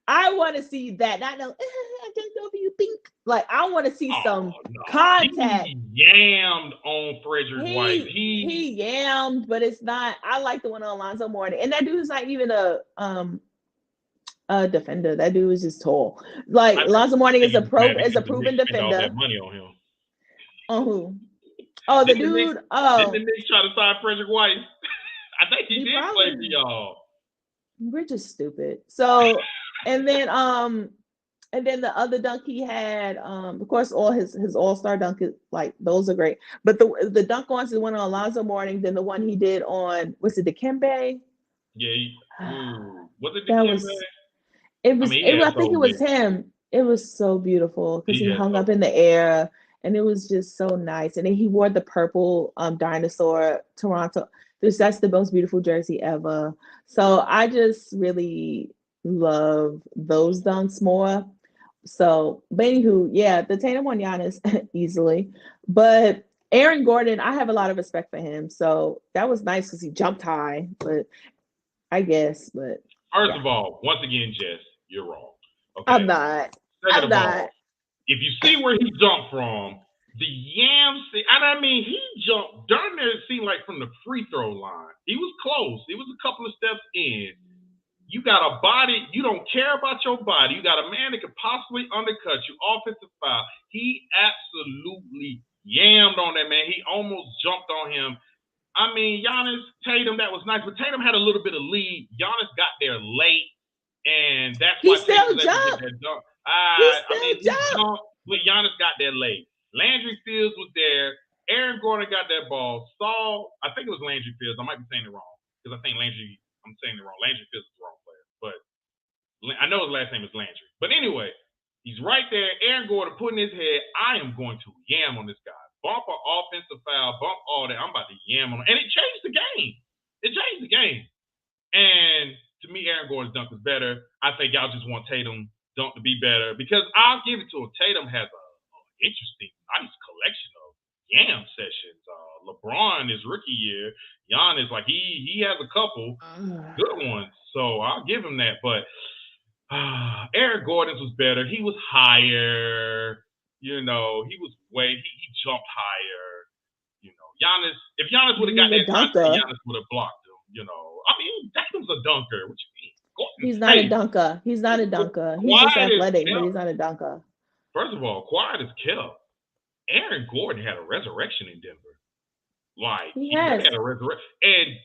I want to see that. Not know I jumped over you, pink. Like I want to see some contact. He yammed on Frederick Weiss. He yammed, but it's not. I like the one on Lonzo Mourning, and that dude is not even a defender. That dude is just tall. Like Lonzo Mourning is a proven defender. All that money on him. On who? Oh, the dude. Didn't the Knicks try to sign Frederick Weiss? I think he did play for y'all. We're just stupid. So, and then the other dunk he had, of course, all his all-star dunk is like those are great. But the dunk on is the one on Alonzo Mourning, then the one he did on was it Dikembe? Yeah. Was it Dikembe? I think it was him. It was so beautiful because he hung up in the air and it was just so nice. And then he wore the purple dinosaur Toronto. That's the most beautiful jersey ever. So I just really love those dunks more. So, but anywho, yeah, the Tatum on Giannis easily. But Aaron Gordon, I have a lot of respect for him. So that was nice because he jumped high. But I guess, but first of all, once again, Jess, you're wrong. Okay? I'm not. If you see where he jumped from, the yams, I mean, he jumped darn near, it seemed like from the free throw line. He was close. He was a couple of steps in. You got a body, you don't care about your body. You got a man that could possibly undercut you, offensive foul. He absolutely yammed on that man. He almost jumped on him. I mean, Giannis, Tatum, that was nice, but Tatum had a little bit of lead. Giannis got there late, He why Tatum still was able to get jumped. that dunk. He I mean, still he jumped. jumped, but Giannis got there late. Landry Fields was there. Aaron Gordon got that ball. I think it was Landry Fields. I might be saying it wrong because I'm saying it wrong. Landry Fields is the wrong player, but I know his last name is Landry. But anyway, he's right there. Aaron Gordon putting his head. I am going to yam on this guy. Bump an offensive foul. Bump all that. I'm about to yam on him. And it changed the game. And to me, Aaron Gordon's dunk was better. I think y'all just want Tatum dunk to be better because I'll give it to him. Tatum has a interesting, nice collection of yam sessions. LeBron his rookie year, Giannis he has a couple good ones, so I'll give him that. But Aaron Gordon's was better. He was higher, he jumped higher. Giannis, if Giannis would have got that time, Giannis would have blocked him. I mean, Tatum's a dunker. What you mean? He's not a dunker. He's just athletic, but he's not a dunker. First of all, quiet as kept. Aaron Gordon had a resurrection in Denver. He had a resurrection. And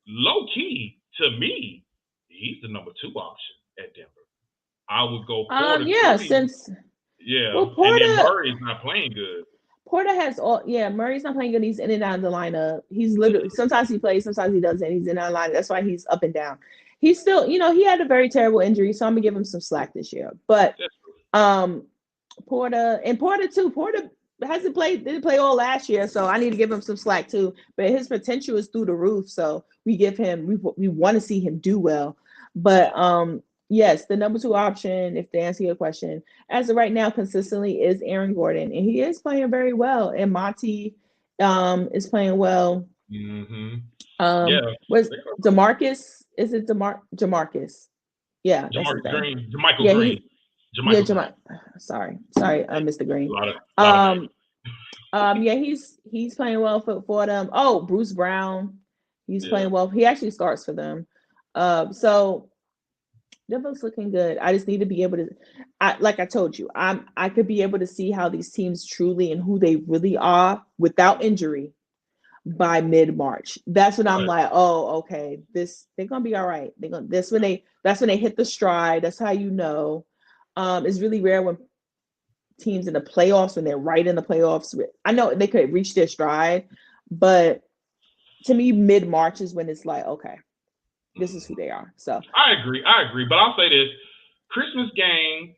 low key, to me, he's the number 2 option at Denver. I would go Porter. Well, Porter, and then Murray's not playing good. Porter has Murray's not playing good. He's in and out of the lineup. He's literally sometimes he plays, sometimes he doesn't. He's in and out of the lineup. That's why he's up and down. He's still, he had a very terrible injury, so I'm gonna give him some slack this year. But Porter too. Porter didn't play all last year, so I need to give him some slack too. But his potential is through the roof, so we want to see him do well. But yes, the number 2 option, if to answer your question, as of right now, consistently is Aaron Gordon, and he is playing very well. And Monty is playing well. Was DeMarcus? Is it Jamarcus? Yeah, that's his name. Jermichael Green. Sorry, Mr. Green. He's playing well for them. Oh, Bruce Brown, he's playing well. He actually starts for them. So Denver's looking good. I just need to be able to, like I told you, I could be able to see how these teams truly and who they really are without injury by mid-March. That's when I'm like, oh, okay, they're gonna be all right. That's when they hit the stride. That's how you know. It's really rare when teams in the playoffs, when they're right in the playoffs. I know they could reach their stride, but to me, mid-March is when it's like, okay, this is who they are. So I agree. But I'll say this: Christmas game,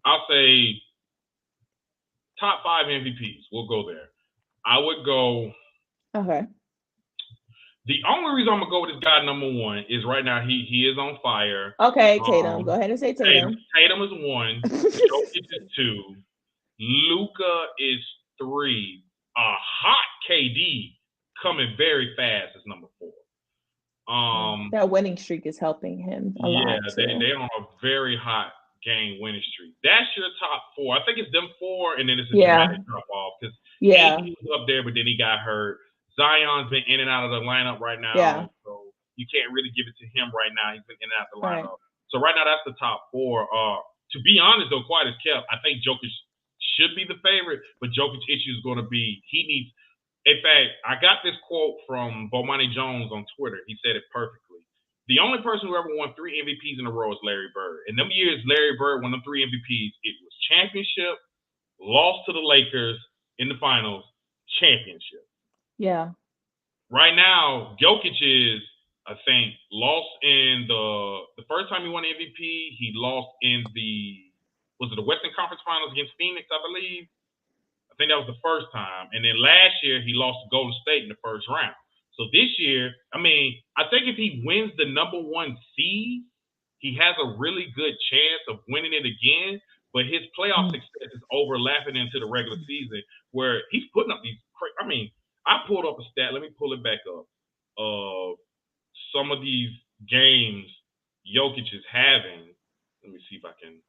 I'll say top 5 MVPs. We'll go there. I would go. Okay. The only reason I'm gonna go with this guy number 1 is right now he is on fire. Okay, Tatum. Go ahead and say Tatum. Tatum is 1. Jokic is 2. Luka is 3. A hot KD coming very fast is number 4. That winning streak is helping him a lot. Yeah, they're on a very hot game winning streak. That's your top 4. I think it's them 4, and then it's a dramatic drop off because KD was up there, but then he got hurt. Zion's been in and out of the lineup right now, so you can't really give it to him right now. He's been in and out of the lineup. So right now, that's the top 4. To be honest, though, quiet as kept, I think Jokic should be the favorite, but Jokic's issue is going to be he needs. In fact, I got this quote from Bomani Jones on Twitter. He said it perfectly. The only person who ever won 3 MVPs in a row is Larry Bird. In them years, Larry Bird won them 3 MVPs. It was championship, lost to the Lakers in the finals, championship. Yeah. Right now, Jokic is, I think, lost in the first time he won MVP, he lost in the Western Conference Finals against Phoenix, I believe. I think that was the first time. And then last year, he lost to Golden State in the first round. So this year, I think if he wins the number 1 seed, he has a really good chance of winning it again. But his playoff success is overlapping into the regular season where he's putting up these I pulled up a stat. Let me pull it back up. Some of these games Jokic is having. Let me see if I can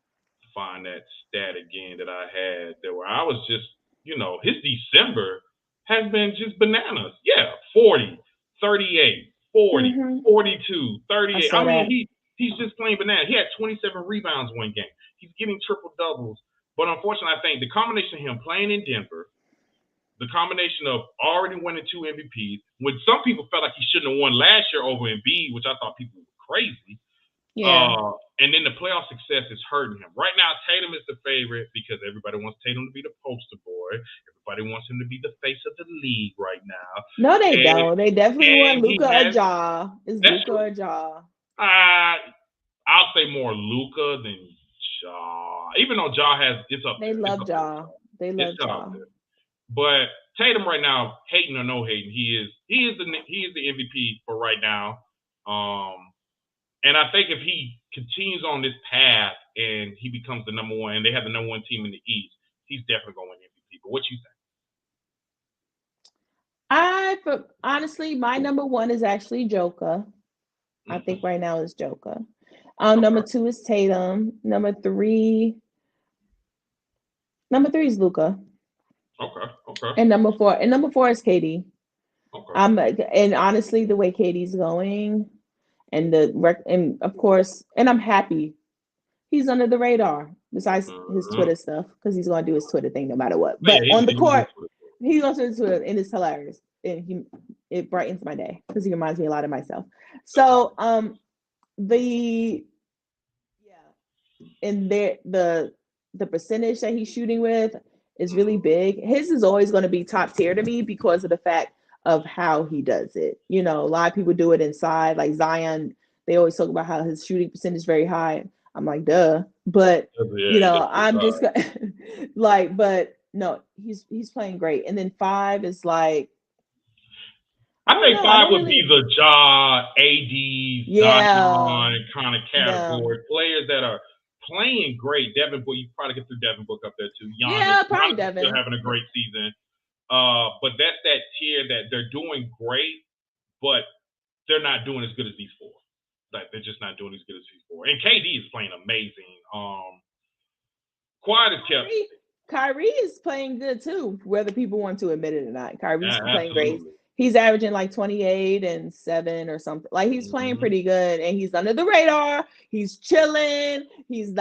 find that stat again that I had there where I was just, his December has been just bananas. Yeah, 40, 38, 40, 42, 38. I mean, he's just playing bananas. He had 27 rebounds one game. He's getting triple doubles. But unfortunately, I think the combination of him playing in Denver, the combination of already winning 2 MVPs, when some people felt like he shouldn't have won last year over Embiid, which I thought people were crazy. Yeah. And then the playoff success is hurting him. Right now, Tatum is the favorite because everybody wants Tatum to be the poster boy. Everybody wants him to be the face of the league right now. No, they don't. They definitely want and he Luka or has Ja. It's that's Luka true. or Ja. I'll say more Luka than Ja. Even though Ja has it's up They there. love Ja. They love It's Ja. up there. But Tatum right now, hating or no hating, he is the MVP for right now. And I think if he continues on this path and he becomes the number one, and they have the number one team in the East, he's definitely going to win MVP. But what you think? Honestly, my number one is actually Joker. Mm-hmm. I think right now is Joker. Number two is Tatum. Number three is Luka. Okay. And number four is KD. Okay. And honestly, the way KD's going, and of course, and I'm happy he's under the radar. Besides his Twitter stuff, because he's going to do his Twitter thing no matter what. But on the court, he's going to do his Twitter, and it's hilarious, and it brightens my day because he reminds me a lot of myself. So and the percentage that he's shooting with is really big. His is always going to be top tier to me because of the fact of how he does it. You know, a lot of people do it inside, like Zion. They always talk about how his shooting percentage is very high. I'm like, duh. But I'm just like, but no, he's playing great. And then 5 is like, I think 5 would be the Ja, AD, Zion kind of category. Players that are playing great. Devin Book, you probably get through Devin Book up there too. Giannis, probably Devin. Still having a great season. But that's that tier that they're doing great, but they're not doing as good as these 4. Like they're just not doing as good as these 4. And KD is playing amazing. Quiet is kept. Kyrie is playing good too, whether people want to admit it or not. Kyrie's playing great. He's averaging like 28 and 7 or something. Like he's playing pretty good, and he's under the radar. He's chilling. He's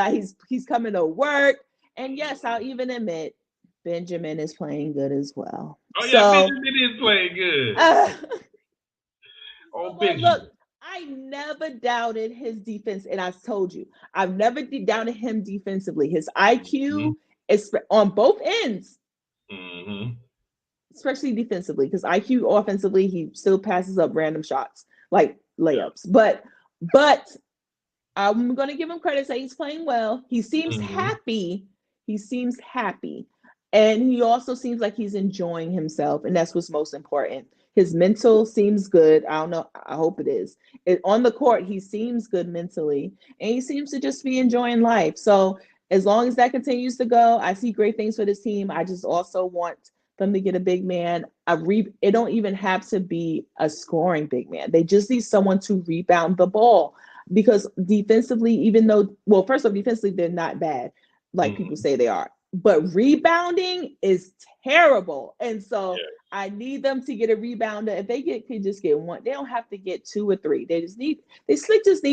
coming to work. And yes, I'll even admit Benjamin is playing good as well. Oh yeah, Benjamin is playing good. Benjamin. Look, I never doubted his defense, and I told you, I've never doubted him defensively. His IQ is on both ends. Especially defensively, because IQ offensively, he still passes up random shots like layups. But I'm gonna give him credit that he's playing well. He seems happy. And he also seems like he's enjoying himself, and that's what's most important. His mental seems good. I don't know. I hope it is. On the court, he seems good mentally, and he seems to just be enjoying life. So as long as that continues to go, I see great things for this team. I just also want them to get a big man. It don't even have to be a scoring big man. They just need someone to rebound the ball, because defensively, even though, well, first of all, defensively, they're not bad like people say they are, but rebounding is terrible. And so I need them to get a rebounder. If they could just get one, they don't have to get 2 or 3. They just need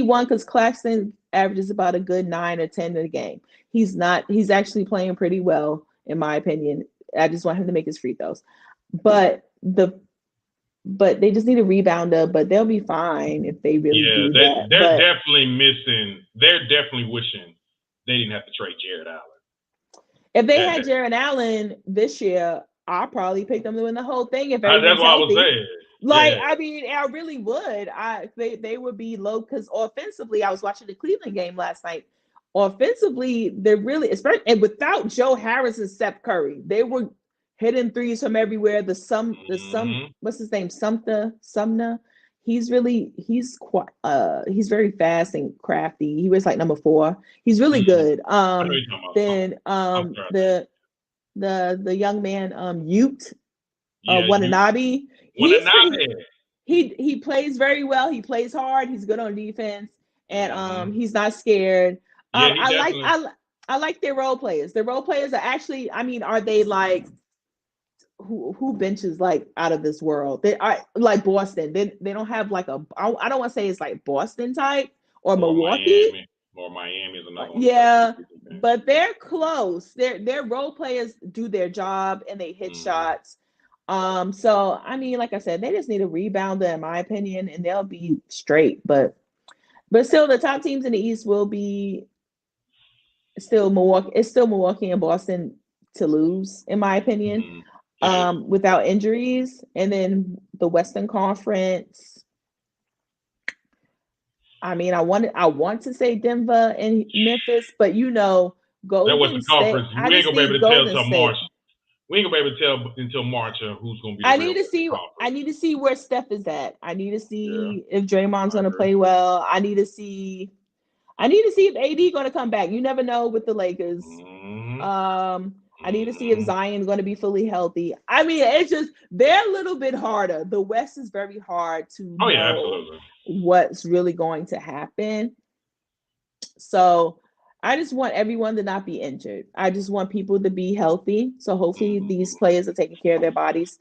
one, because Claxton averages about a good 9 or 10 in a game. He's actually playing pretty well, in my opinion. I just want him to make his free throws. But they just need a rebounder, but they'll be fine if they really do that. They're definitely missing. They're definitely wishing they didn't have to trade Jared Allen. If they had Jared Allen this year, I'll probably pick them to win the whole thing if everyone's healthy. That's what I was saying. Like, I mean, I really would. They would be low, because offensively, I was watching the Cleveland game last night. Offensively, they're really, especially, and without Joe Harris and Steph Curry, they were hitting threes from everywhere. What's his name? Sumner. He's very fast and crafty. He was like number 4. He's really good. Then the young man, Ute, Watanabe. He plays very well. He plays hard. He's good on defense, and he's not scared. I like their role players. Their role players are actually, I mean, are they like who benches like out of this world? They are like Boston. They don't have like I don't want to say it's like Boston type or Milwaukee. Miami is another one. Yeah, but they're close. Their role players do their job and they hit shots. So I mean, like I said, they just need a rebounder, in my opinion, and they'll be straight. But But still, the top teams in the East will be still Milwaukee. It's still Milwaukee and Boston to lose, in my opinion, without injuries. And then the Western Conference. I mean, I want to say Denver and Memphis, but Golden State. We ain't gonna be able to tell until March. We ain't gonna be able to tell until March who's gonna be. I need to see where Steph is at. I need to see if Draymond's gonna play well. I need to see if AD gonna come back. You never know with the Lakers. I need to see if Zion's gonna be fully healthy. I mean, it's just they're a little bit harder. The West is very hard to know what's really going to happen. So I just want everyone to not be injured. I just want people to be healthy. So hopefully these players are taking care of their bodies.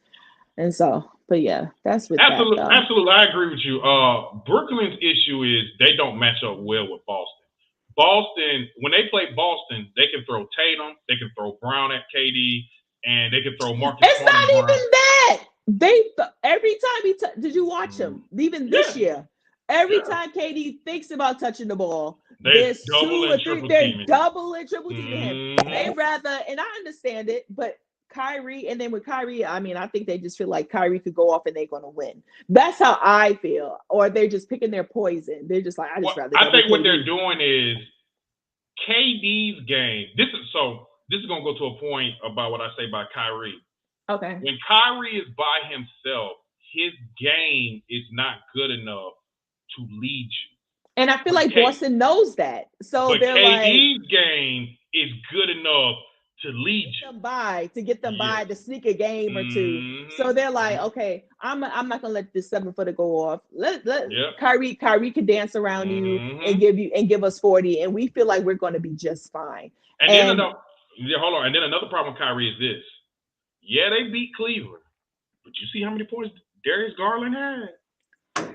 And so, but yeah, that's with absolutely, that. Absolutely, I agree with you. Brooklyn's issue is they don't match up well with Boston. Boston, when they play Boston, they can throw Tatum, they can throw Brown at KD, and they can throw Marcus. It's not even that. Every time did you watch him? Even this year, every time KD thinks about touching the ball, there's 2 or 3. They're double and triple teaming him. They rather, and I understand it, but Kyrie, and then with Kyrie, I mean, I think they just feel like Kyrie could go off and they're going to win. That's how I feel. Or they're just picking their poison. They're just like, I think what they're doing is KD's game. This is going to go to a point about what I say about Kyrie. Okay. When Kyrie is by himself, his game is not good enough to lead you. And I feel like Boston knows that. So they're KD's game is good enough to lead to get them by, to sneak a game or 2. So they're like, okay, I'm not gonna let this 7-footer go off. Let Kyrie can dance around you and give us 40, and we feel like we're gonna be just fine. And then another problem with Kyrie is this. Yeah, they beat Cleveland, but you see how many points Darius Garland had?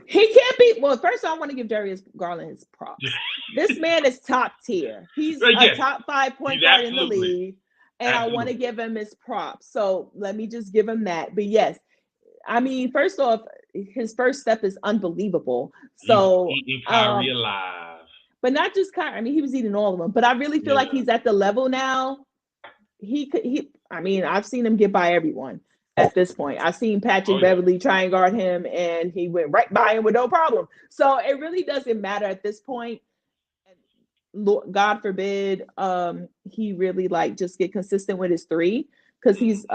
He can't be. Well, first I want to give Darius Garland his props. This man is top tier. He's a top 5 point guard in the league. And I want to give him his props. So let me just give him that. But yes, I mean, first off, his first step is unbelievable. So he's eating Kyrie alive. But not just Kyrie. I mean, he was eating all of them. But I really feel like he's at the level now. I mean, I've seen him get by everyone at this point. I've seen Patrick Beverly try and guard him, and he went right by him with no problem. So it really doesn't matter at this point. God forbid he really just get consistent with his 3, because he's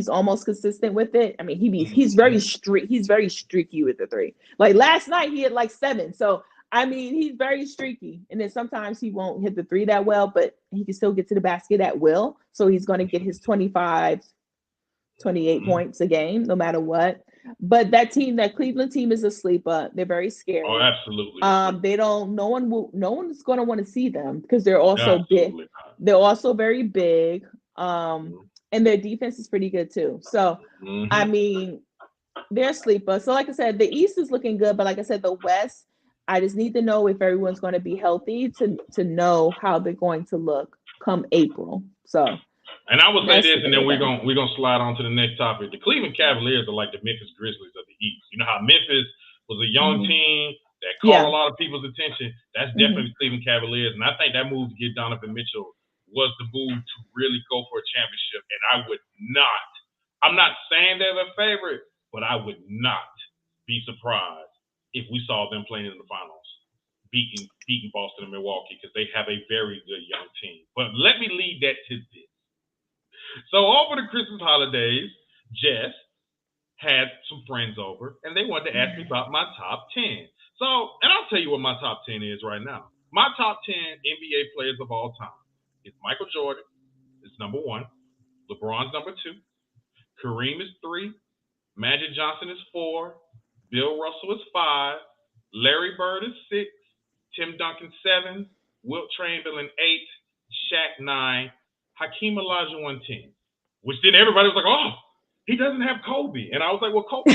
almost consistent with it. I mean, he's very streaky with the 3. Like last night he had 7. So I mean, he's very streaky, and then sometimes he won't hit the 3 that well, but he can still get to the basket at will. So he's going to get his 25, 28 points a game, no matter what. But that Cleveland team is a sleeper. They're very scary. Oh, absolutely. No one's going to want to see them because they're also big. They're also very big. And their defense is pretty good too. So, I mean, they're a sleeper. So like I said, the East is looking good, but like I said, the West, I just need to know if everyone's going to be healthy to know how they're going to look come April. So. And I will say this, and then we're gonna slide on to the next topic. The Cleveland Cavaliers are like the Memphis Grizzlies of the East. You know how Memphis was a young team that caught a lot of people's attention? That's definitely Cleveland Cavaliers. And I think that move to get Donovan Mitchell was the move to really go for a championship. And I'm not saying they're the favorite, but I would not be surprised if we saw them playing in the finals, beating Boston and Milwaukee, because they have a very good young team. But let me lead that to this. So over the Christmas holidays, Jess had some friends over, and they wanted to ask me about my top 10. So, and I'll tell you what my top 10 is right now. My top 10 NBA players of all time is Michael Jordan is number 1, LeBron's number 2, Kareem is 3, Magic Johnson is 4, Bill Russell is 5, Larry Bird is 6, Tim Duncan 7, Wilt Chamberlain 8, Shaq 9, Hakeem Olajuwon 10, which then everybody was like, oh, he doesn't have Kobe. And I was like, well, Kobe's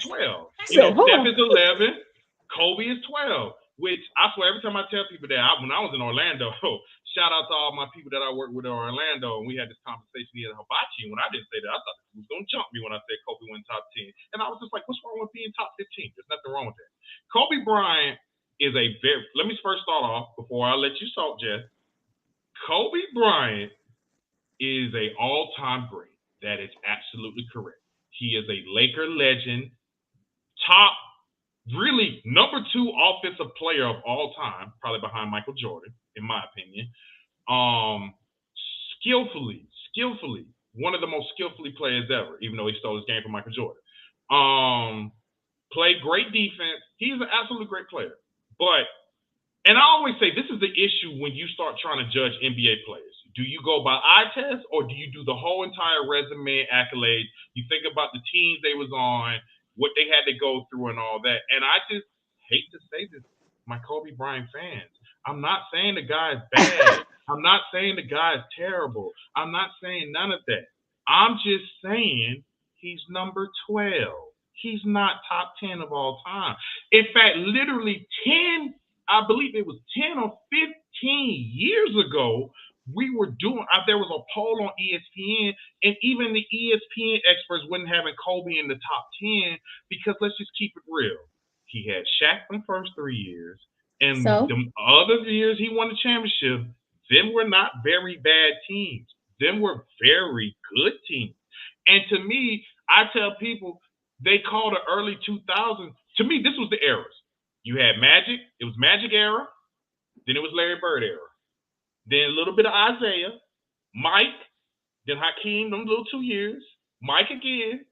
12. Steph is 11. Kobe is 12, which I swear every time I tell people that, when I was in Orlando, shout out to all my people that I work with in Orlando, and we had this conversation here at Hibachi, and when I didn't say that, I thought he was going to jump me when I said Kobe went top 10. And I was just like, what's wrong with being top 15? There's nothing wrong with that. Kobe Bryant is a very. Let me first start off before I let you talk, Jess. Kobe Bryant is a all-time great. That is absolutely correct. He is a Laker legend, top, really number 2 offensive player of all time, probably behind Michael Jordan, in my opinion. Skillfully, one of the most skillfully players ever, even though he stole his game from Michael Jordan. Played great defense. He's an absolutely great player. But, and I always say this is the issue when you start trying to judge NBA players. Do you go by eye test or do you do the whole entire resume accolade? You think about the teams they was on, what they had to go through and all that. And I just hate to say this, my Kobe Bryant fans. I'm not saying the guy is bad. I'm not saying the guy is terrible. I'm not saying none of that. I'm just saying he's number 12. He's not top 10 of all time. In fact, literally 10, I believe it was 10 or 15 years ago, we were doing, there was a poll on ESPN, and even the ESPN experts wasn't having Kobe in the top 10 because let's just keep it real. He had Shaq in the first 3 years, and the other years he won the championship, them were not very bad teams. Them were very good teams. And to me, I tell people, they call the early 2000s, to me, this was the eras. You had Magic, it was Magic era, then it was Larry Bird era. Then a little bit of Isaiah, Mike, then Hakeem, them little 2 years, Mike again,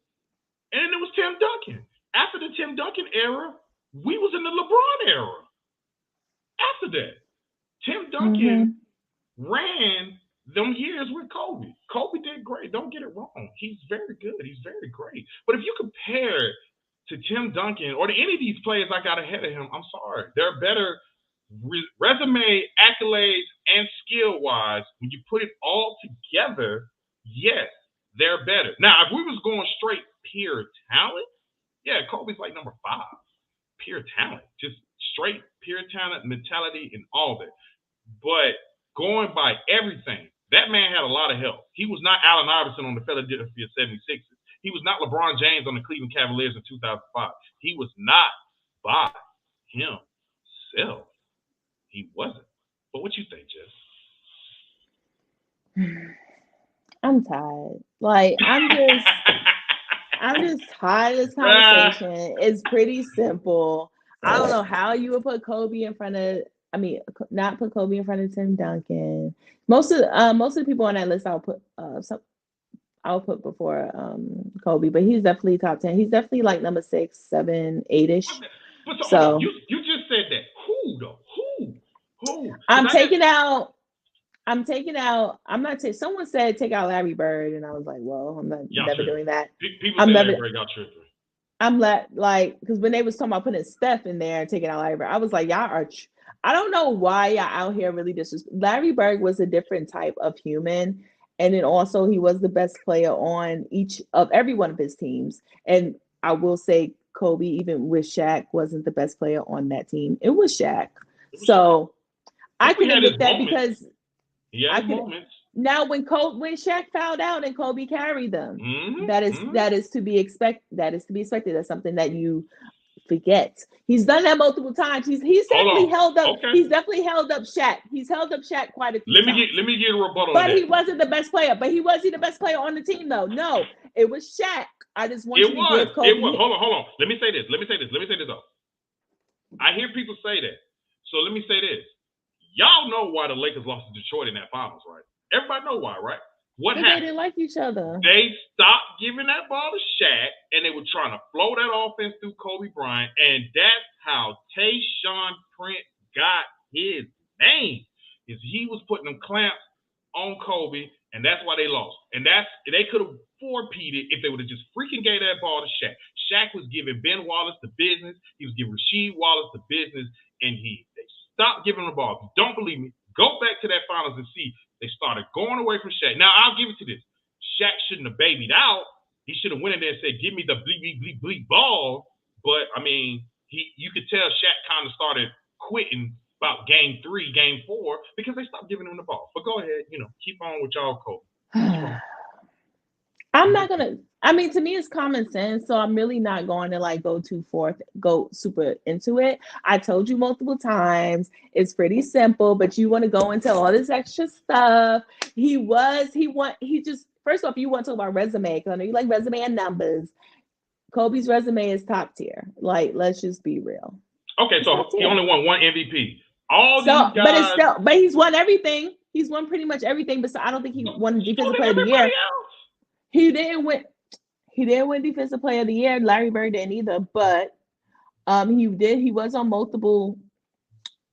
and then it was Tim Duncan. After the Tim Duncan era, we was in the LeBron era. After that, Tim Duncan ran them years with Kobe. Kobe did great. Don't get it wrong. He's very good. He's very great. But if you compare to Tim Duncan or to any of these players I got ahead of him, I'm sorry. They're better resume, accolades, and skill-wise. When you put it all together, yes, they're better. Now, if we was going straight pure talent, yeah, Kobe's like number 5. Pure talent. Just straight pure talent, mentality, and all that. But going by everything, that man had a lot of help. He was not Allen Iverson on the Philadelphia 76ers. He was not LeBron James on the Cleveland Cavaliers in 2005. He was not by himself. He wasn't. But what you think, Jess? I'm tired. Like, I'm just tired of this conversation. It's pretty simple. I don't know how you would put Kobe in front of, not put Kobe in front of Tim Duncan. Most of the people on that list I'll put before Kobe, but he's definitely top 10. He's definitely like number 6, 7, 8-ish. So you just said that. Who though? Who? I'm taking out. Someone said take out Larry Bird, and I was like, well, I'm never doing that. People say Larry Bird got tripped. I'm because when they was talking about putting Steph in there and taking out Larry Bird, I was like, y'all are. I don't know why y'all out here really disrespect. Larry Bird was a different type of human, and then also he was the best player on every one of his teams. And I will say, Kobe, even with Shaq, wasn't the best player on that team. It was Shaq. So I can admit that because moments. Now when Shaq fouled out and Kobe carried them, that is to be expected. That's something that you forget. He's done that multiple times. He's definitely held up. Okay. He's definitely held up Shaq. He's held up Shaq quite a few times. Let me get a rebuttal. But he wasn't the best player. But was he the best player on the team though? No, it was Shaq. I just want you to give Kobe. It was. Hold on. Let me say this though. I hear people say that. So let me say this. Y'all know why the Lakers lost to Detroit in that finals, right? Everybody know why, right? What happened? They didn't like each other. They stopped giving that ball to Shaq, and they were trying to flow that offense through Kobe Bryant, and that's how Tayshaun Prince got his name. Is he was putting them clamps on Kobe, and that's why they lost. And they could have four-peated if they would have just freaking gave that ball to Shaq. Shaq was giving Ben Wallace the business. He was giving Rasheed Wallace the business, and they stopped giving the ball. If you don't believe me, go back to that finals and see. They started going away from Shaq. Now, I'll give it to this. Shaq shouldn't have babied out. He should have went in there and said, give me the bleep, bleep, bleep, bleep ball. But, I mean, you could tell Shaq kind of started quitting about game 3, game 4, because they stopped giving him the ball. But go ahead, keep on with y'all, Kobe. I'm not gonna. I mean, to me, it's common sense. So I'm really not going to like go super into it. I told you multiple times. It's pretty simple, but you want to go into all this extra stuff. He just, first off, you want to talk about resume, because I know you like resume and numbers. Kobe's resume is top tier. Like, let's just be real. Okay, It's so top he tier. only won one MVP. All So, these guys. but he's won everything. He's won pretty much everything. But I don't think he won So Defensive did Player of the everybody Year. else. He didn't win. He didn't win Defensive Player of the Year. Larry Bird didn't either, but he did. He was on multiple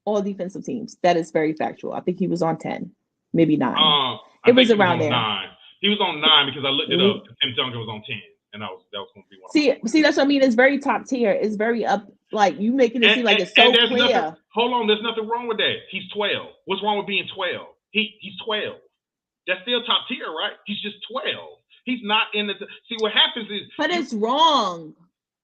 all defensive teams. That is very factual. I think he was on 10, maybe 9. It was around there. 9. He was on 9 because I looked it up. Tim Duncan was on 10, and that was going to be one. See, that's what I mean. It's very top tier. It's very up. Like, you making it seem like it's so clear. Hold on, there's nothing wrong with that. He's 12. What's wrong with being 12? He's 12. That's still top tier, right? He's just 12. He's not in the. See, what happens is. But it's wrong.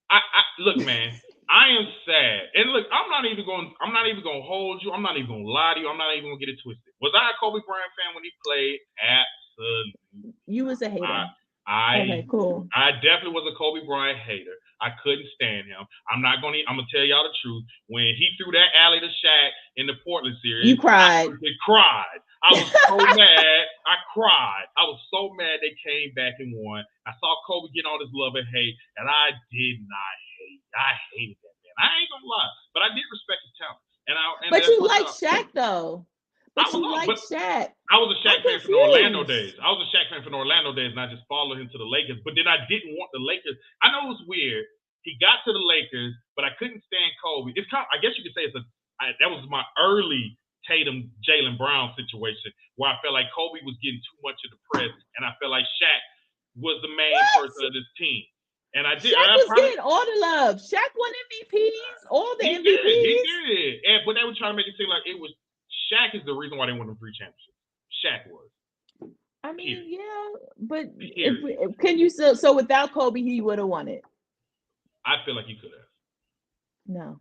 I look, man. I am sad, and look, I'm not even going to hold you. I'm not even going to lie to you. I'm not even going to get it twisted. Was I a Kobe Bryant fan when he played? Absolutely. You was a hater. Okay, cool. I definitely was a Kobe Bryant hater. I couldn't stand him. I'm gonna tell y'all the truth. When he threw that alley to Shaq in the Portland series, you cried. I cried. I was so mad. I cried. I was so mad they came back and won. I saw Kobe get all this love and hate, and I did not hate. I hated that man. I ain't gonna lie, but I did respect his talent. But you like Shaq though. But you like Shaq. I was a Shaq fan from the Orlando days. And I just followed him to the Lakers. But then I didn't want the Lakers. I know it was weird. He got to the Lakers, but I couldn't stand Kobe. It's kind of, I guess you could say that was my early Tatum, Jaylen Brown situation where I felt like Kobe was getting too much of the press, and I felt like Shaq was the main person of this team. And I did. Shaq was getting all the love. Shaq won MVPs, all the MVPs. He did. But they were trying to make it seem like it was Shaq is the reason why they won the 3 championships. Shaq was. I mean, yeah, but can you still? So without Kobe, he would have won it. I feel like he could have. No.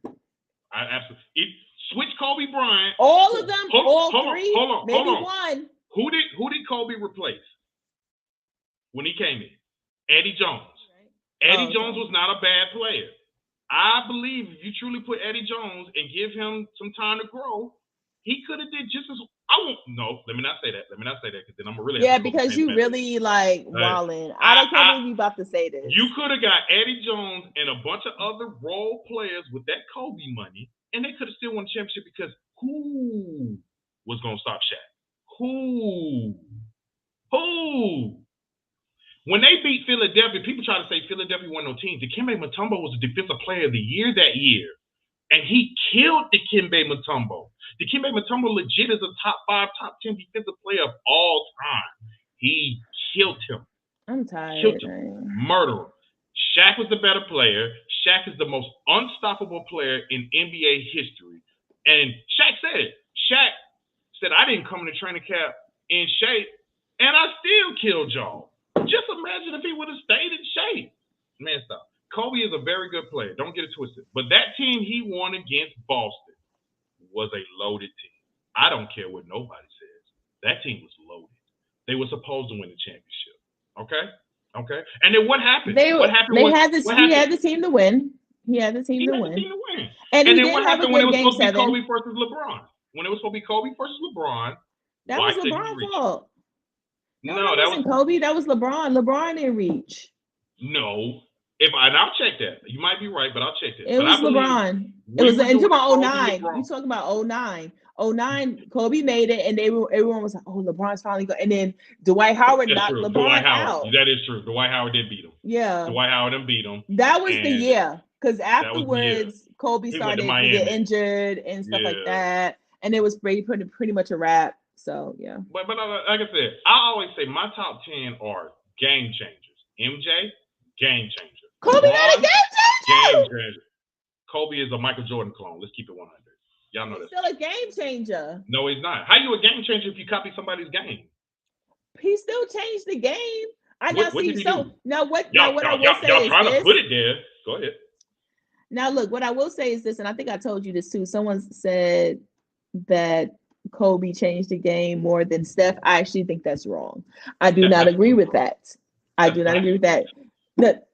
I absolutely. Switch Kobe Bryant. All of them. All 3. Hold on. Maybe 1. Who did Kobe replace when he came in? Eddie Jones. Eddie Jones was not a bad player. I believe if you truly put Eddie Jones and give him some time to grow, he could have did just as. Let me not say that because then I'm really. Yeah, because you really like wilding. I can't believe you about to say this. You could have got Eddie Jones and a bunch of other role players with that Kobe money, and they could have still won the championship because who was going to stop Shaq? Who? When they beat Philadelphia, people try to say Philadelphia won no team. Dikembe Mutombo was the Defensive Player of the Year that year, and he killed Dikembe Mutombo. Dikembe Mutombo legit is a top 5, top 10 defensive player of all time. He killed him. I'm tired. Killed him. Murder him. Shaq was the better player. Shaq is the most unstoppable player in NBA history. And Shaq said it. Shaq said, I didn't come to training camp in shape, and I still killed y'all. Just imagine if he would have stayed in shape. Man, stop. Kobe is a very good player. Don't get it twisted. But that team he won against Boston was a loaded team. I don't care what nobody says. That team was loaded. They were supposed to win the championship. Okay. And then what happened? He had the team to win. He had the team to win. And then what happened when it was supposed to be Kobe versus LeBron? When it was supposed to be Kobe versus LeBron, that was LeBron's fault. No, that wasn't Kobe. That was LeBron. LeBron didn't reach. No. And I'll check that. You might be right, but I'll check that. It was LeBron. It was talking about 09. You talking about 09. 09, Kobe made it, and everyone was like, "Oh, LeBron's finally go." And then Dwight Howard knocked LeBron out. That is true. Dwight Howard did beat him. Yeah. Dwight Howard did beat him. That was the year, because afterwards Kobe started to get injured and stuff like that, and it was pretty much a wrap. So yeah. But like I said, I always say my top 10 are game changers. MJ, game changer. Kobe not a game changer. Kobe is a Michael Jordan clone. Let's keep it 100. Y'all know that. Still a game changer. No, he's not. How you a game changer if you copy somebody's game? He still changed the game. I now see. So now what I will say y'all is trying this. To put it there. Go ahead. Now look, what I will say is this, and I think I told you this too. Someone said that Kobe changed the game more than Steph. I actually think that's wrong. I do not agree with that. I do not agree with that. That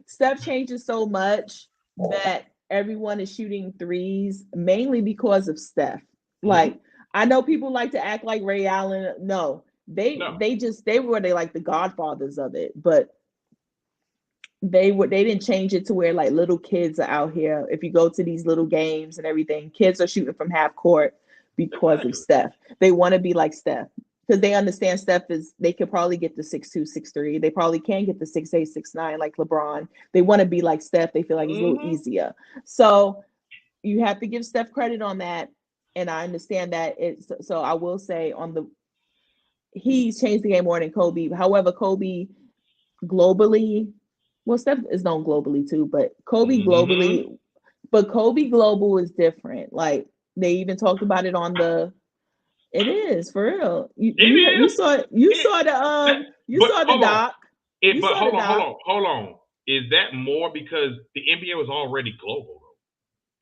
Steph changes so much that everyone is shooting threes mainly because of Steph. Like I know people like to act like Ray Allen. No, they were like the godfathers of it, but they didn't change it to where like little kids are out here. If you go to these little games and everything, kids are shooting from half court because of Steph. They want to be like Steph because they understand Steph they could probably get the 6'2", 6'3". They probably can get the 6'8", 6'9" like LeBron. They want to be like Steph. They feel like it's a little easier. So you have to give Steph credit on that. And I understand that so I will say he's changed the game more than Kobe. However, Kobe globally, well, Steph is known globally too, but Kobe global is different. Like they even talked about it on it is for real. You saw the doc. Hold on. Is that more because the NBA was already global though?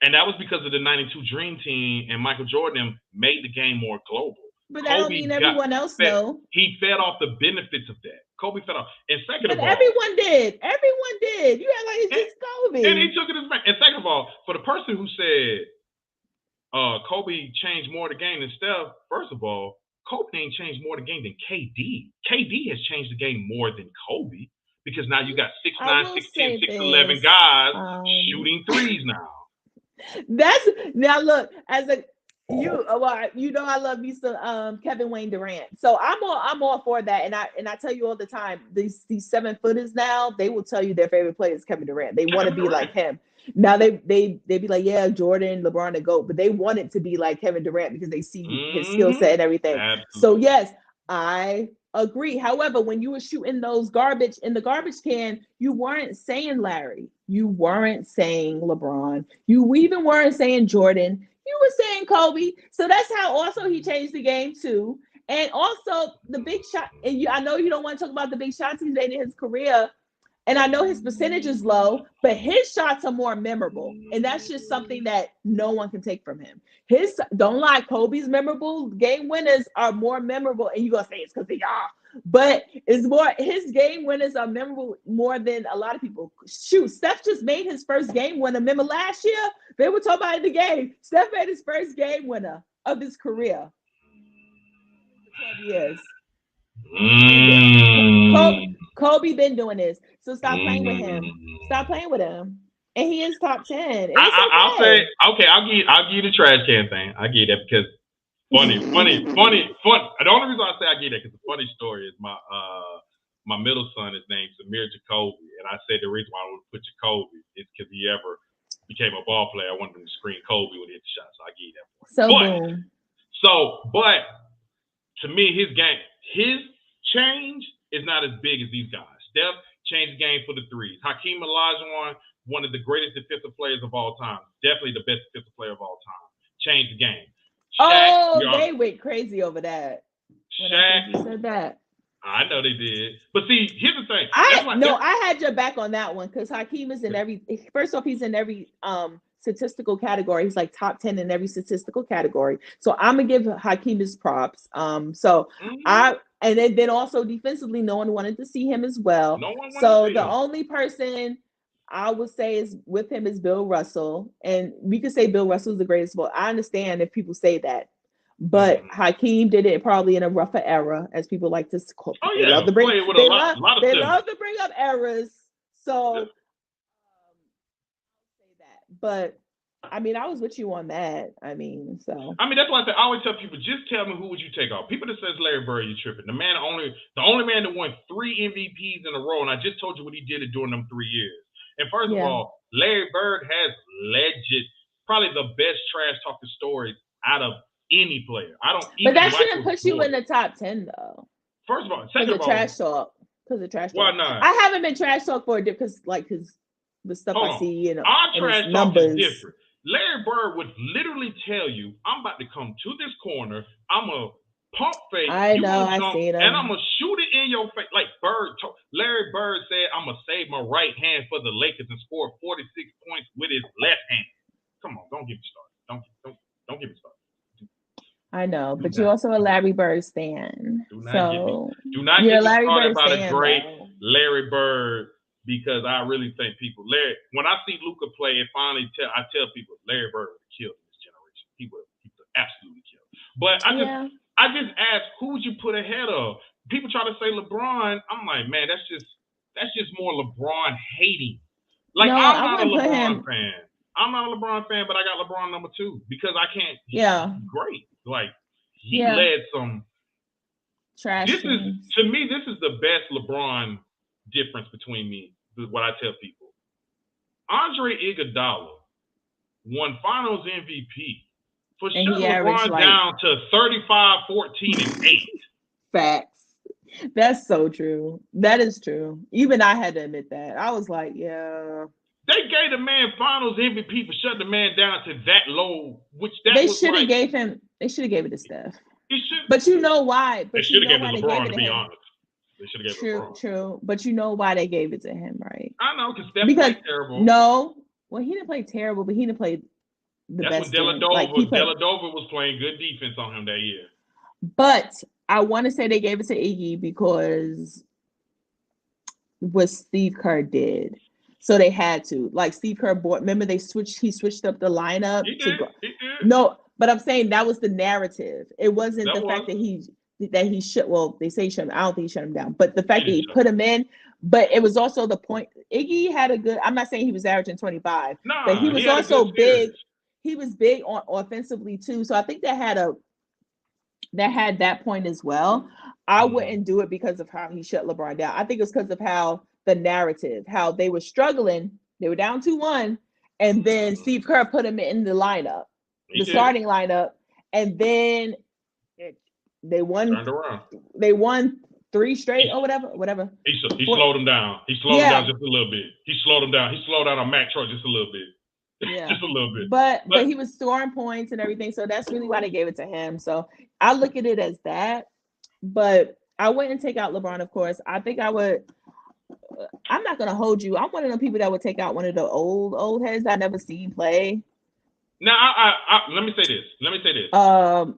And that was because of the 92 Dream Team and Michael Jordan made the game more global. But that don't mean everyone else though. He fed off the benefits of that. Kobe fed off. And second of all, everyone did. Everyone did. You act like it's just Kobe. And he took it as back. And second of all, for the person who said Kobe changed more the game than Steph, first of all, Kobe ain't changed more the game than KD. KD has changed the game more than Kobe because now you got 6'9", 6'10", 6'11" guys shooting threes now. Now look, as a I love me some Kevin Wayne Durant. So I'm all for that. And I tell you all the time, these 7-footers now, they will tell you their favorite player is Kevin Durant. They want to be like him. Now they be like, yeah, Jordan, LeBron, the GOAT, but they want it to be like Kevin Durant because they see his skill set and everything. Absolutely. So yes, I agree. However, when you were shooting those garbage in the garbage can, you weren't saying Larry. You weren't saying LeBron. You even weren't saying Jordan. You were saying Kobe. So that's how also he changed the game too. And also the big shot. And I know you don't want to talk about the big shots he's made in his career. And I know his percentage is low, but his shots are more memorable. And that's just something that no one can take from him. Don't lie, Kobe's memorable game winners are more memorable. And you're going to say it's because of y'all. But it's more, his game winners are memorable more than a lot of people. Shoot, Steph just made his first game winner. Remember last year? They were talking about it in the game. Steph made his first game winner of his career. 12 years. Kobe been doing this. So stop playing with him. Stop playing with him. And he is top 10. I'll say, okay, I'll give you the trash can thing. I give you that because funny. The only reason I say I give that because the funny story is my middle son is named Samir Jacoby, and I said the reason why I would put Jacoby is because he ever became a ball player. I wanted him to screen Kobe when he hit the shot, so I give you that point. But to me, his change is not as big as these guys. Steph changed the game for the threes. Hakeem Olajuwon, one of the greatest defensive players of all time, definitely the best defensive player of all time, changed the game. Shaq, they went crazy over that. Shaq, you said that. I know they did. But see, here's the thing. I had your back on that one because Hakeem is in first off, he's in every statistical category. He's like top 10 in every statistical category. So I'm gonna give Hakeem his props. And then also defensively, no one wanted to see him as well. So the only person I would say is with him is Bill Russell. And we could say Bill Russell is the greatest ball. I understand if people say that. But Hakeem did it probably in a rougher era, as people like to call. They love to bring up eras. So I'll say that. But I mean, I was with you on that. I mean, that's why I always tell people, just tell me who would you take off. People that says Larry Bird, you're tripping. The only man that won 3 MVPs in a row, and I just told you what he did during them 3 years. And first of all, Larry Bird has probably the best trash talking stories out of any player. But that shouldn't put you in the top 10 though. First of all, second of all, trash talk. Because of trash talk. Why not? I haven't been trash talk for it because the stuff I see, our trash talk is different. Larry Bird would literally tell you, I'm about to come to this corner, I'm a pump fake, I know, I see them, and I'm gonna shoot it in your face. Like Larry Bird said, I'm gonna save my right hand for the Lakers and score 46 points with his left hand. Come on, don't get me started. Don't get me started. I know, but you're also a Larry Bird stan. Do not Do not You're get a me Larry started Bird about a fan, great though. Larry Bird because I really think people when I see Luka play, it finally I tell people Larry Bird would have killed this generation. He would absolutely kill. But I just ask, who would you put ahead of? People try to say LeBron. I'm like, man, that's just more LeBron hating. Like, No, I'm I not a wouldn't put LeBron him. fan. I'm not a LeBron fan, but I got LeBron number 2 because I can't. He's great. Like, he led some trash teams. To me, this is the best LeBron difference between me. What I tell people. Andre Iguodala won Finals MVP for shutting LeBron down to 35, 14, and 8. Facts. That's so true. That is true. Even I had to admit that. I was like, yeah. They gave the man Finals MVP for shutting the man down to that low, which they should have gave him. They should have gave it to Steph. But you know why? But they should have given it to LeBron. To be honest, they should have given it to LeBron. True. But you know why they gave it to him, right? I know because Steph played terrible. No, well, he didn't play terrible, but he didn't play the best. That's when Dellavedova was playing good defense on him that year. But I want to say they gave it to Iggy because what Steve Kerr did. So they had to. Like Steve Kerr remember he switched up the lineup. He did. No, but I'm saying that was the narrative. It wasn't the fact that he should. Well, they say he shut him. I don't think he shut him down. But the fact that he put him in. But it was also the point. Iggy had a good. I'm not saying he was averaging 25, but he was also big. He was big on offensively too. So I think that had that point as well. I wouldn't do it because of how he shut LeBron down. I think it's because of how the narrative, how they were struggling. They were down 2-1, and then Steve Kerr put him in the lineup, starting lineup, and then they won. Turned around. They won 3 straight or whatever. He slowed him down. He slowed him down just a little bit. He slowed him down. He slowed down on Mac Troy just a little bit. Yeah. Just a little bit. But he was scoring points and everything. So that's really why they gave it to him. So I look at it as that. But I wouldn't take out LeBron, of course. I think I would. I'm not going to hold you. I'm one of the people that would take out one of the old heads I never seen play. Now, I let me say this.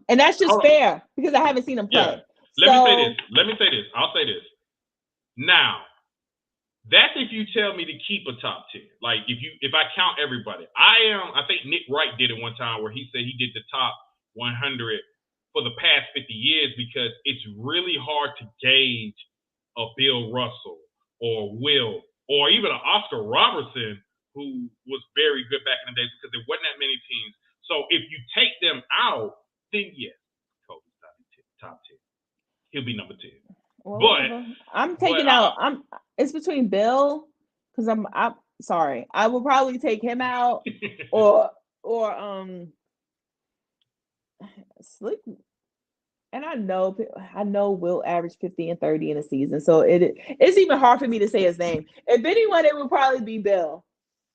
And that's just fair because I haven't seen him play. Yeah. Let me say this. I'll say this. Now, that's if you tell me to keep a top 10. Like if I count everybody, I think Nick Wright did it one time where he said he did the top 100 for the past 50 years because it's really hard to gauge a Bill Russell or Will or even an Oscar Robertson who was very good back in the days because there wasn't that many teams. So if you take them out, then yes, Kobe's top 10. He'll be number 10. Well, but I'm taking out. It's between Bill because I'm sorry. I will probably take him out or Slick. And I know Will average 50 and 30 in a season, so it's even hard for me to say his name. If anyone, it would probably be Bill.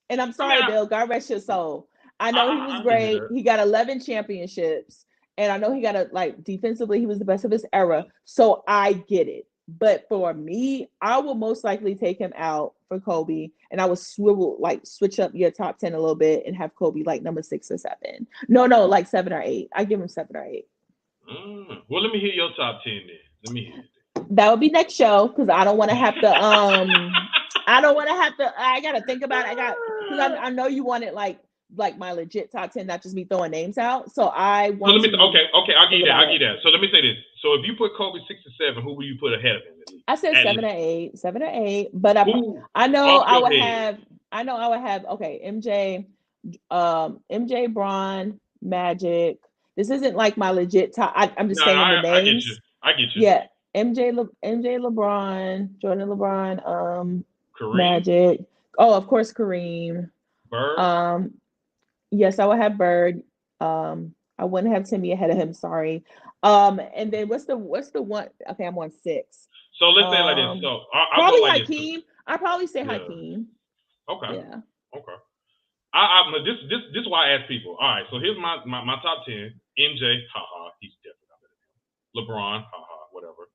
And I'm sorry, Bill. God rest your soul. I know he was great. He got 11 championships, and I know he got defensively. He was the best of his era, so I get it. But for me, I will most likely take him out for Kobe, and I would switch up your top 10 a little bit and have Kobe like number 6 or 7. No, like 7 or 8. I give him 7 or 8. Well, let me hear your top 10 then. Let me hear it. That would be next show because I don't want to have to. I gotta think about it. I know you want it like my legit top 10, not just me throwing names out. So I want. So okay, I'll give you that. So let me say this. So if you put Kobe 6 or 7, who will you put ahead of him? I said 7 or 8. But I know I would have. Okay, MJ, Bron, Magic. This isn't like my legit top. I'm just saying the names. I get you. Yeah, MJ, LeBron, Jordan, LeBron, Kareem. Magic. Oh, of course, Kareem. Bird. Yes, I would have Bird. I wouldn't have Timmy ahead of him. Sorry. And then what's the one? Okay, I'm on 6. So let's say like this. So I'll probably go like Hakeem. I'll probably say Hakeem. Okay. Yeah. Okay. This is why I ask people. All right, so here's my top 10. MJ, haha, he's definitely not better than him. LeBron, haha, whatever.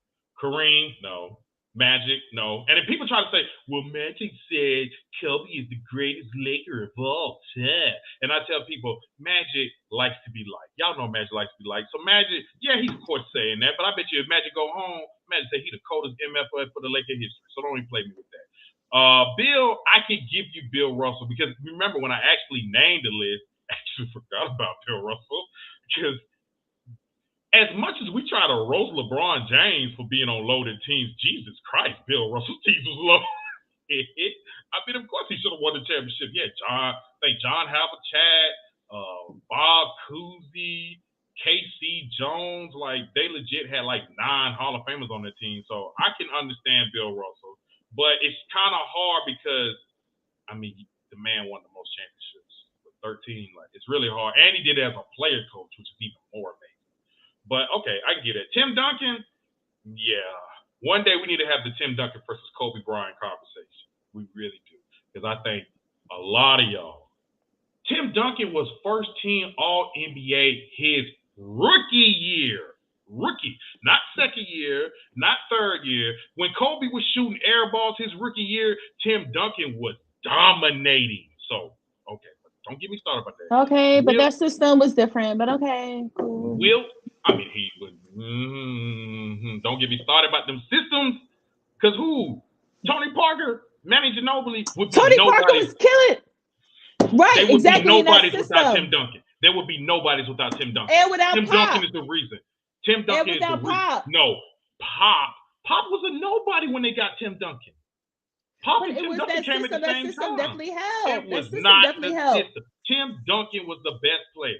Kareem, no. Magic, no. And then people try to say, well, Magic said Kobe is the greatest Laker of all time. And I tell people, Magic likes to be liked. Y'all know Magic likes to be liked. So Magic, yeah, he's of course saying that. But I bet you if Magic go home, Magic say he's the coldest MF for the Laker history. So don't even play me with that. Bill, I could give you Bill Russell because remember when I actually named the list, I actually forgot about Bill Russell because as much as we try to roast LeBron James for being on loaded teams, Jesus Christ, Bill Russell's teams was low. I mean, of course he should have won the championship. Yeah, John Havlicek, Bob Cousy, KC Jones, like they legit had like 9 Hall of Famers on their team. So I can understand Bill Russell, but it's kind of hard because I mean the man won the most championships with 13. Like it's really hard, and he did it as a player coach, which is even more amazing. But, okay, I can get it. Tim Duncan, yeah. One day we need to have the Tim Duncan versus Kobe Bryant conversation. We really do. Because I think a lot of y'all. Tim Duncan was first team All-NBA his rookie year. Rookie. Not second year, not third year. When Kobe was shooting air balls his rookie year, Tim Duncan was dominating. So, okay. Don't get me started about that. Okay, but their system was different. But okay, cool. He was. Don't get me started about them systems. Because who? Tony Parker, Manny Ginobili would be Tony Parker was killing. Right, exactly. There would be nobodies without Tim Duncan. There would be nobodies without Tim Duncan. And without Tim Pop. Duncan is the reason. Tim Duncan is the reason. Pop. No, Pop. Pop was a nobody when they got Tim Duncan. Pop and Tim Duncan came at the same time. Definitely helped. It was not the system. Tim Duncan was the best player.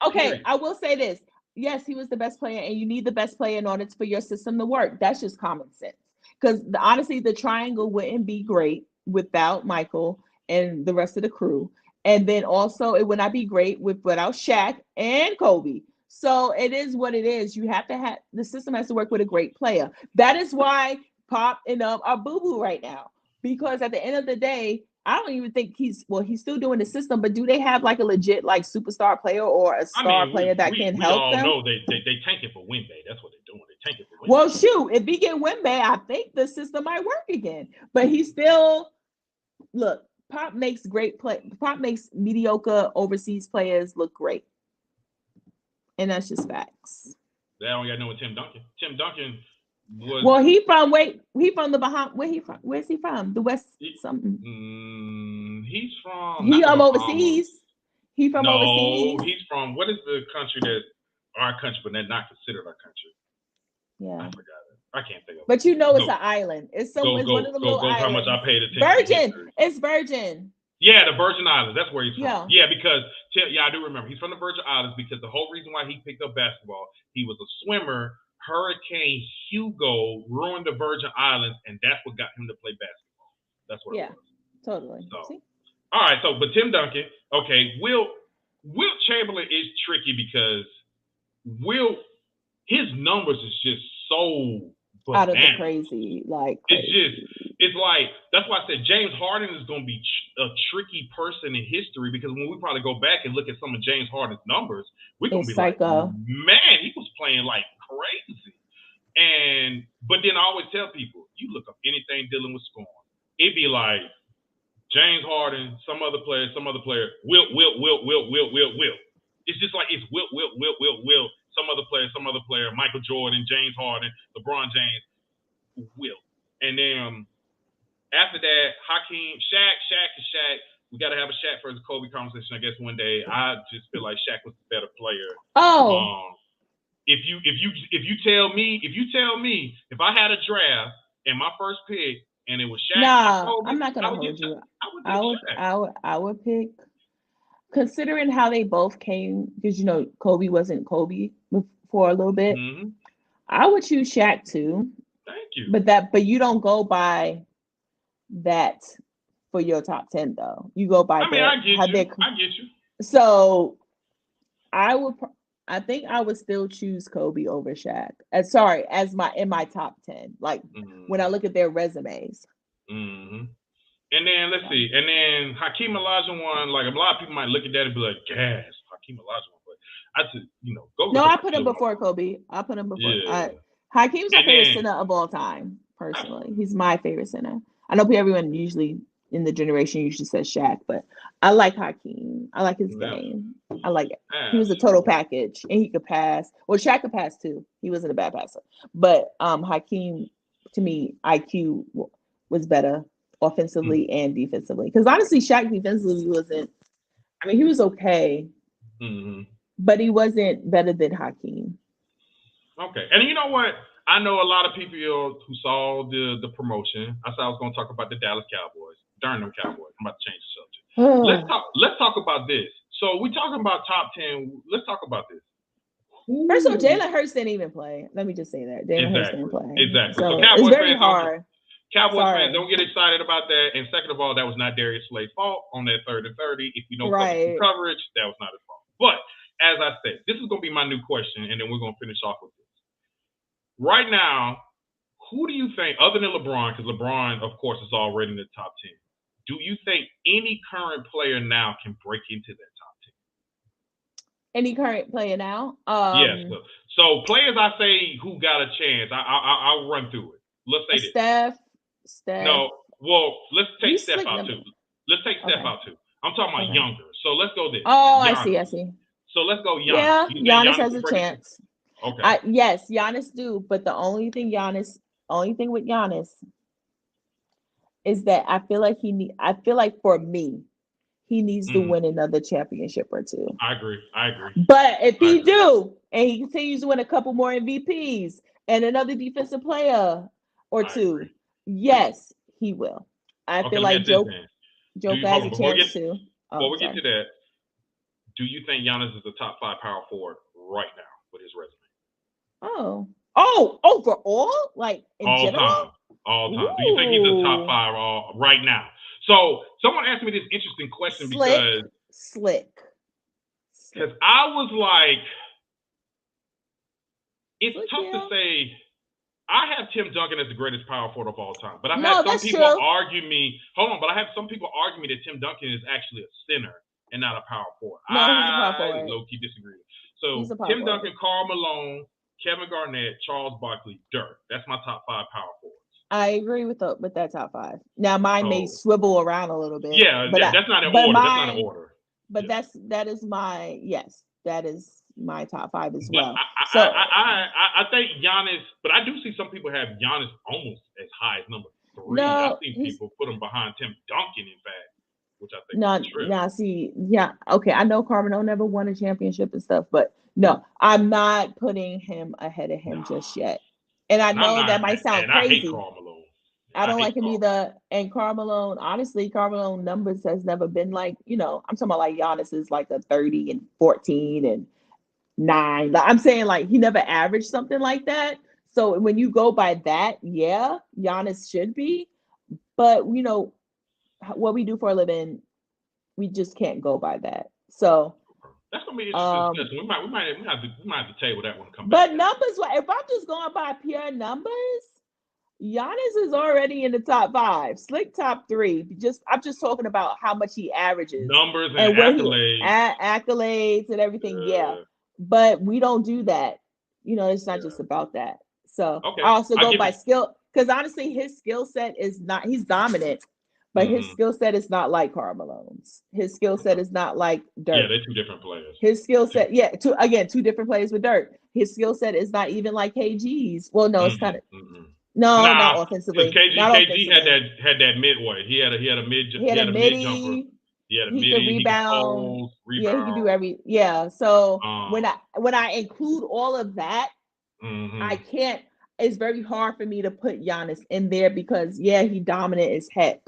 Okay, period. I will say this. Yes, he was the best player, and you need the best player in order for your system to work. That's just common sense. Because honestly, the triangle wouldn't be great without Michael and the rest of the crew. And then also, it would not be great without Shaq and Kobe. So it is what it is. You have to have the system has to work with a great player. That is why Pop and are boo-boo right now. Because at the end of the day, I don't even think he's still doing the system, but do they have like a legit like superstar player or a star player that can help them? We all know they tank it for Wemby. That's what they're doing. They tank it for Wemby. Well, shoot, if he get Wemby, I think the system might work again. But he still Pop makes great play. Pop makes mediocre overseas players look great, and that's just facts. That don't got to know with Tim Duncan. Tim Duncan. He from the Bahamas. Where's he from? The West something. He's from. He overseas. He from overseas. No, he's from what is the country that our country, but they're not considered our country. Yeah, I forgot it. I can't think of it. But you know it's an island. It's one of the little islands. How much I paid attention. Virgin. It's Virgin. Yeah, the Virgin Islands. That's where he's from. Yeah, because I do remember he's from the Virgin Islands because the whole reason why he picked up basketball, he was a swimmer. Hurricane Hugo ruined the Virgin Islands, and that's what got him to play basketball. That's what it was. Totally. So, all right, but Tim Duncan, okay, Wilt Chamberlain is tricky because his numbers is just so out of the crazy, it's like that's why I said James Harden is going to be a tricky person in history because when we probably go back and look at some of James Harden's numbers, we're going to be like, man, he was playing like crazy. But then I always tell people, you look up anything dealing with scoring, it'd be like James Harden, some other player, Wilt. It's just like it's Wilt. Some other player, Michael Jordan, James Harden, LeBron James, Wilt. And then after that, Hakeem, Shaq. We got to have a Shaq versus Kobe conversation, I guess, one day. I just feel like Shaq was the better player. Oh. If you tell me if I had a draft and my first pick and it was Shaq, Kobe, I'm not gonna hold you. I would pick. Considering how they both came, because Kobe wasn't Kobe for a little bit. Mm-hmm. I would choose Shaq too. Thank you. But you don't go by that for your top 10 though. You go by. I get you. So I think I would still choose Kobe over Shaq. As my top 10. Like when I look at their resumes. Mm-hmm. And then let's see. And then Hakeem Olajuwon, like a lot of people might look at that and be like, "Gas, Hakeem Olajuwon." But I said, go. No, I put him before Kobe. I put him before. Yeah. Hakeem's my favorite center of all time. personally. He's my favorite center. I know everyone usually in the generation usually says Shaq, but I like Hakeem. I like his game. I like it. He was a total package, and he could pass. Well, Shaq could pass too. He wasn't a bad passer, but Hakeem, to me, IQ was better offensively and defensively. Because honestly, Shaq defensively wasn't. I mean, he was okay, but he wasn't better than Hakeem. Okay, and you know what? I know a lot of people who saw the promotion. I said I was going to talk about the Dallas Cowboys. Darn them Cowboys! I'm about to change the subject. Let's talk about this. So we're talking about top 10. Let's talk about this. First of all, Jalen Hurts didn't even play. Let me just say that Jalen Hurts didn't play. Exactly. So it's very hard. Cowboys fans, don't get excited about that. And second of all, that was not Darius Slay's fault on that 3rd and 30. If you don't cover coverage, that was not his fault. But as I said, this is going to be my new question, and then we're going to finish off with this. Right now, who do you think, other than LeBron, because LeBron, of course, is already in the top 10, do you think any current player now can break into that top 10? Any current player now? Yes. So players I say who got a chance, I'll run through it. Let's say this. Steph. No, well, let's take Steph out too. Let's take Steph out too. I'm talking about younger. So let's go there. Oh, Giannis. I see. So let's go Giannis. Yeah, Giannis has a chance. Okay. Yes, Giannis do, but the only thing with Giannis is that I feel like for me, he needs to win another championship or two. I agree. But if he do, and he continues to win a couple more MVPs and another defensive player or two, yes, he will. I feel like Joe has a chance too. Before we get to that, do you think Giannis is the top 5 power forward right now with his resume? Oh, overall? Like in general? All time. Do you think he's a top 5 right now? So someone asked me this interesting question because I was like, it's tough to say. I have Tim Duncan as the greatest power forward of all time, but I've had some people argue me. Hold on, but I have some people argue me that Tim Duncan is actually a center and not a power forward. No, he's a power forward. I low-key disagree. So Tim Duncan, Karl Malone, Kevin Garnett, Charles Barkley, Dirk. That's my top 5 power forwards. I agree with that top 5. Now mine may swivel around a little bit. Yeah, but that's not in order. That's not in order. But that is my top 5 as well. I think Giannis, but I do see some people have Giannis almost as high as number 3. I've seen people put him behind Tim Duncan, in fact, which I think is true. Okay, I know Carmelo never won a championship and stuff, but no, I'm not putting him ahead of him just yet. And I know that might sound crazy. I hate Carmelo. I don't like him either. And Carmelo, honestly, Carmelo numbers has never been like, I'm talking about like Giannis is like a 30 and 14 and 9. Like, I'm saying like he never averaged something like that. So when you go by that, yeah, Giannis should be. But what we do for a living, we just can't go by that. So that's gonna be interesting. We might have to table that one. Come back. But numbers, if I'm just going by pure numbers, Giannis is already in the top 5. Slick top 3. I'm just talking about how much he averages. Numbers and accolades. Accolades and everything. Yeah. But we don't do that. It's not just about that. So I also go by skill, because honestly, his skill set is not, he's dominant, but his skill set is not like Carmelo's. His skill set is not like Dirk. Yeah, they're 2 different players. His skill set, 2 different players with Dirk. His skill set is not even like KG's. Well, no, it's kind of not offensively. KG had that midway. He had a mid jumper. He had a he can rebound. Yeah, he can do every. Yeah. So when I include all of that, I can't. It's very hard for me to put Giannis in there because he dominant as heck,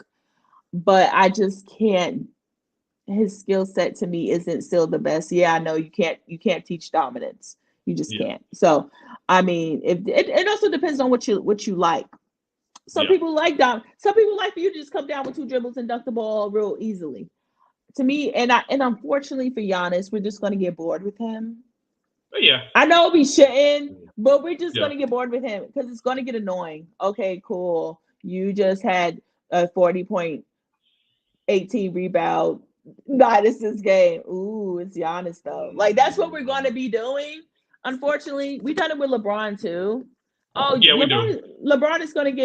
but I just can't. His skill set to me isn't still the best. Yeah, I know you can't teach dominance. You just can't. So I mean, it also depends on what you like. Some people like Some people like for you to just come down with 2 dribbles and dunk the ball real easily. To me, and unfortunately for Giannis, we're just going to get bored with him. Yeah. I know we shouldn't, but we're just going to get bored with him because it's going to get annoying. Okay, cool. You just had a 40-point, 18 rebound, not this game. Ooh, it's Giannis though. Like that's what we're going to be doing. Unfortunately, we've done it with LeBron too. Oh, Yeah, we do. LeBron is going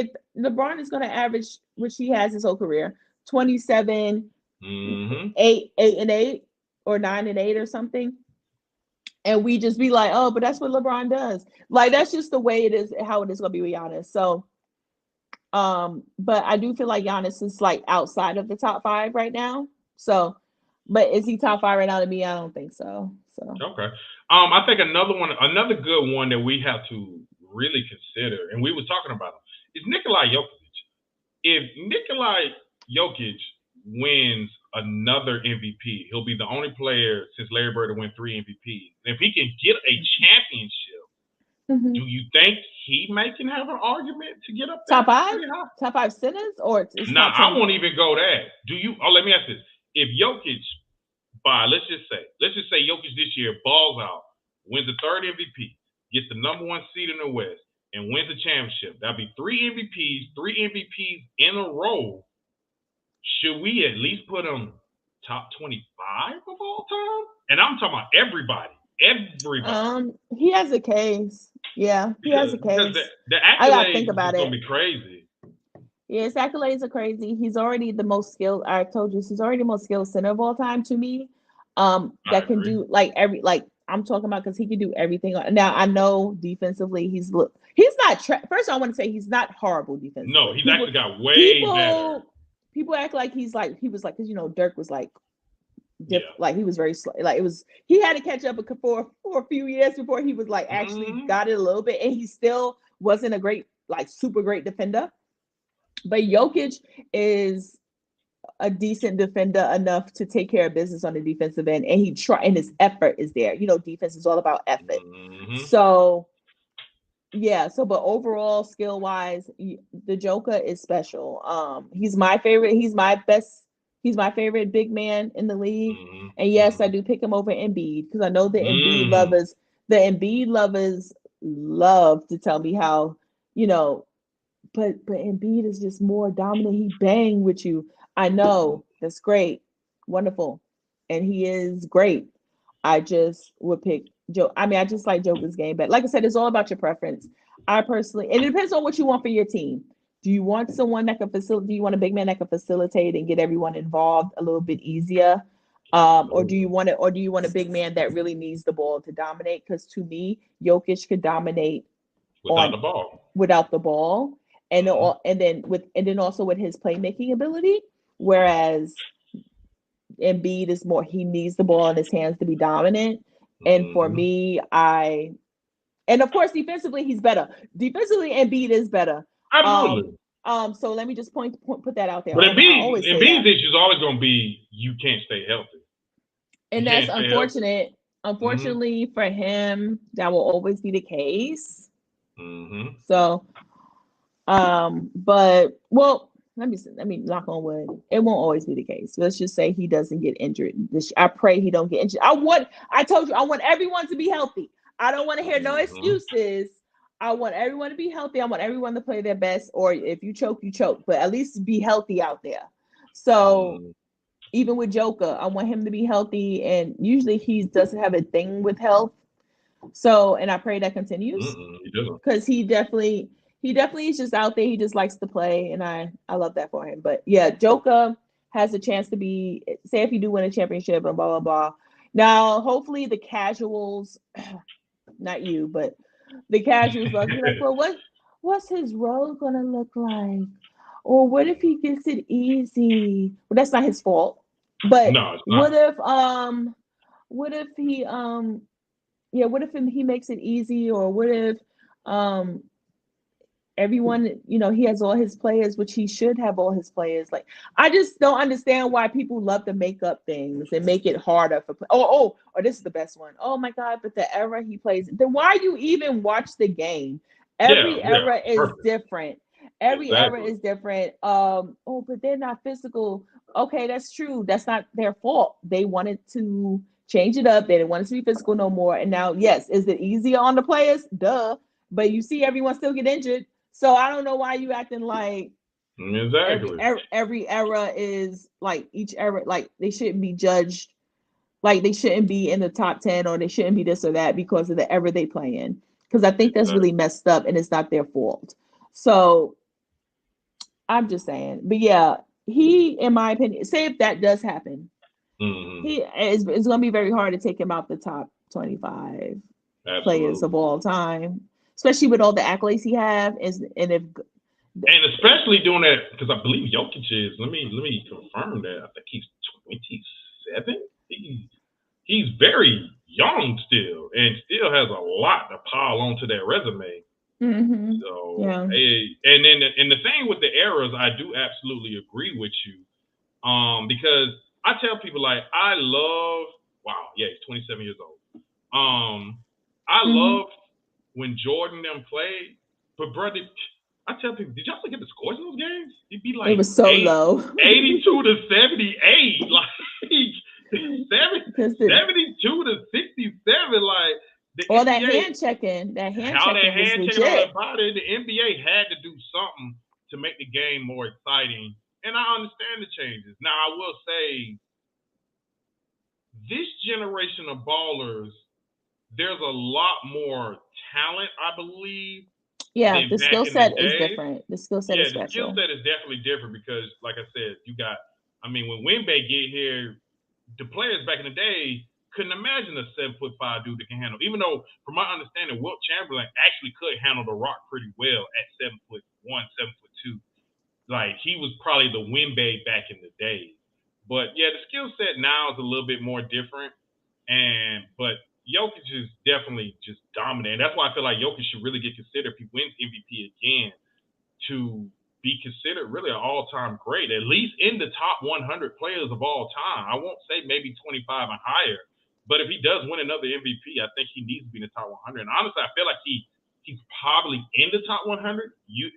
to average, which he has his whole career, 27, Mm-hmm. 8 and 8, or 9 and 8 or something. And we just be like, oh, but that's what LeBron does. Like, that's just the way it is, how it is going to be with Giannis. So, but I do feel like Giannis is like outside of the top 5 right now. So, but is he top 5 right now to me? I don't think so. So, Okay. I think another good one that we have to really consider, and we were talking about him, is Nikolai Jokic. If Nikolai Jokic wins another MVP, he'll be the only player since Larry Bird to win 3 MVPs. And if he can get a championship, do you think he can have an argument to get up there? Top 5? Top 5 centers, or it's Nah, top 10? I won't even go there. Do you? Oh, let me ask this: if Jokic, let's just say Jokic this year balls out, wins the 3rd MVP, gets the number 1 seed in the West, and wins the championship, that'll be 3 MVPs in a row. Should we at least put him top 25 of all time? And I'm talking about everybody. He has a case. Yeah, he has a case. The I gotta accolades think about is it. gonna be crazy. Yeah, his accolades are crazy. He's already the most skilled. I told you, he's already the most skilled center of all time to me. That can do I'm talking about, because he can do everything. Now I know defensively he's not. First, I want to say he's not horrible defensively. No, he's actually got way better. People act like he was like, because Dirk was like, like he was very slow. Like he had to catch up for a few years before he was like actually got it a little bit, and he still wasn't a great, like super great defender. But Jokic is a decent defender enough to take care of business on the defensive end, and and his effort is there. Defense is all about effort. So yeah, but overall, skill wise, the Joker is special. He's my favorite. He's my favorite big man in the league. And yes, I do pick him over Embiid, because I know the Embiid lovers love to tell me how, but Embiid is just more dominant. He bang with you. I know, that's great, wonderful, and he is great. I just would pick Joe. I mean, I just like Joker's game, but like I said, it's all about your preference. I personally, and it depends on what you want for your team. Do you want someone that can facilitate? Do you want a big man that can facilitate and get everyone involved a little bit easier? Or do you want a big man that really needs the ball to dominate? Because to me, Jokic could dominate without the ball, and then also with his playmaking ability. Whereas Embiid is more, he needs the ball in his hands to be dominant. And for me, and of course defensively he's better. Defensively, Embiid is better. Absolutely. So let me just put that out there. But Embiid's issue is always going to be you can't stay healthy, and that's unfortunate. Unfortunately for him, that will always be the case. So, but let me knock on wood. It won't always be the case. Let's just say he doesn't get injured. I pray he don't get injured. I told you, I want everyone to be healthy. I don't want to hear no excuses. I want everyone to be healthy. I want everyone to play their best. Or if you choke, you choke. But at least be healthy out there. So even with Joker, I want him to be healthy. And usually he doesn't have a thing with health. So, and I pray that continues. Because he definitely is just out there. He just likes to play. And I love that for him. But yeah, Joker has a chance to be, say if you do win a championship and blah, blah, blah. Now, hopefully the casuals, not you, but the casuals will be like, well, what's his role gonna look like? Or what if he gets it easy? Well, that's not his fault. But what if he what if he makes it easy? Or what if everyone, he has all his players, which he should have all his players. Like, I just don't understand why people love to make up things and make it harder for. Or this is the best one. Oh my God! But the era he plays, then why you even watch the game? Every era is different. Every era is different. But they're not physical. Okay, that's true. That's not their fault. They wanted to change it up. They didn't want it to be physical no more. And now, yes, is it easier on the players? Duh. But you see everyone still get injured. So I don't know why you acting like every era is like, each era, like they shouldn't be judged, like they shouldn't be in the top 10, or they shouldn't be this or that because of the era they play in. because I think that's Exactly. really messed up and it's not their fault. So I'm just saying. But yeah, he, in my opinion, say if that does happen, Hmm. it's going to be very hard to take him out the top 25 players of Absolutely. all time, especially with all the accolades he have. And if And especially doing that because I believe Jokic is. Let me confirm that. I think he's 27. He's very young still, and still has a lot to pile onto that resume. So, yeah, and then and the thing with the eras, I do absolutely agree with you. Because I tell people like I love. Wow, yeah, he's 27 years old. I hmm love when Jordan them played, but brother, I tell people, did y'all look at the scores in those games? It'd be it like was so low 82 to 78, like because the 72 to 67, like the all NBA, that hand how that checking was hand checking on legit. that body, the NBA had to do something to make the game more exciting. And I understand the changes. Now I will say this generation of ballers, there's a lot more talent, I believe, Yeah, than the back skill in the set is days. different. The skill set is Yeah, the skill special. set is definitely different because, like I said, you got. I mean, when Wimby get here, the players back in the day couldn't imagine a 7'5" dude that can handle. Even though, from my understanding, Wilt Chamberlain actually could handle the rock pretty well at 7'1", 7'2". Like he was probably the Wimby back in the day. But yeah, the skill set now is a little bit more different. But Jokic is definitely just dominant. That's why I feel like Jokic should really get considered if he wins MVP again to be considered really an all-time great, at least in the top 100 players of all time. I won't say maybe 25 and higher, but if he does win another MVP, I think he needs to be in the top 100. And honestly, I feel like he's probably in the top 100.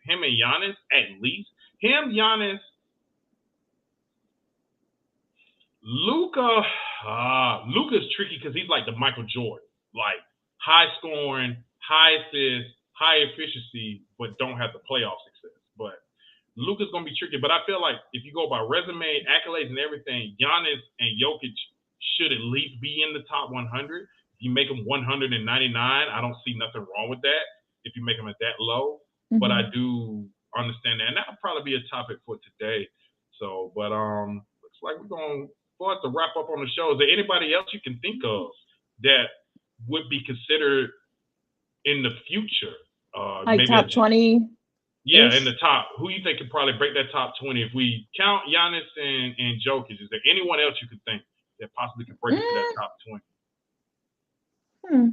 Him and Giannis at least. Giannis, Luca. Luca's tricky because he's like the Michael Jordan, like high scoring, high assist, high efficiency, but don't have the playoff success. But Luka's gonna be tricky, but I feel like if you go by resume, accolades, and everything, Giannis and Jokic should at least be in the top 100. If you make them 199, I don't see nothing wrong with that. If you make them at that low, but I do understand that, and that'll probably be a topic for today. So, but looks like we're going to wrap up on the show. Is there anybody else you can think of that would be considered in the future? Like Maybe a top 20 yeah, in ish. the top. Who you think could probably break that top 20? If we count Giannis and Jokic, is there anyone else you could think that possibly could break into that top 20? Hmm.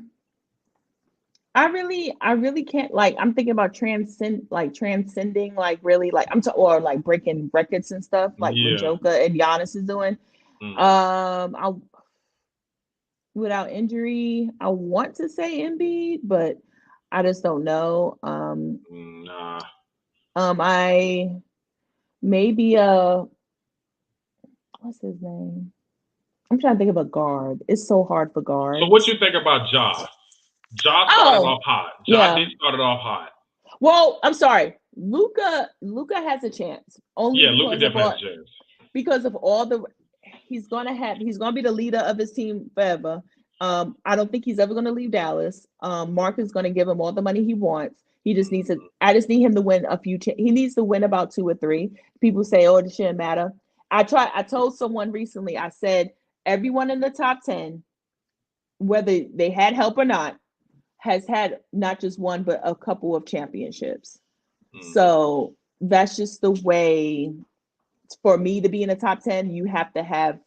I really can't, like, I'm thinking about transcending, like really, like or like breaking records and stuff, like what Yeah. Joker and Giannis is doing. Mm. I Without injury, I want to say Embiid, but I just don't know. Nah. I maybe what's his name? I'm trying to think of a guard. It's so hard for So what guards. you think about Ja? Ja started Oh, off hot. Ja yeah. did started off hot. Well, I'm sorry. Luca has a chance only Yeah, Luka definitely has a chance. because of all the he's gonna be the leader of his team forever. I don't think he's ever gonna leave Dallas. Mark is gonna give him all the money he wants. He just needs to. I just need him to win a few. He needs to win about 2 or 3. People say, "Oh, it shouldn't matter." I told someone recently. I said everyone in the top 10, whether they had help or not, has had not just one but a couple of championships. Mm-hmm. So that's just the way. For me to be in the top 10, you have to have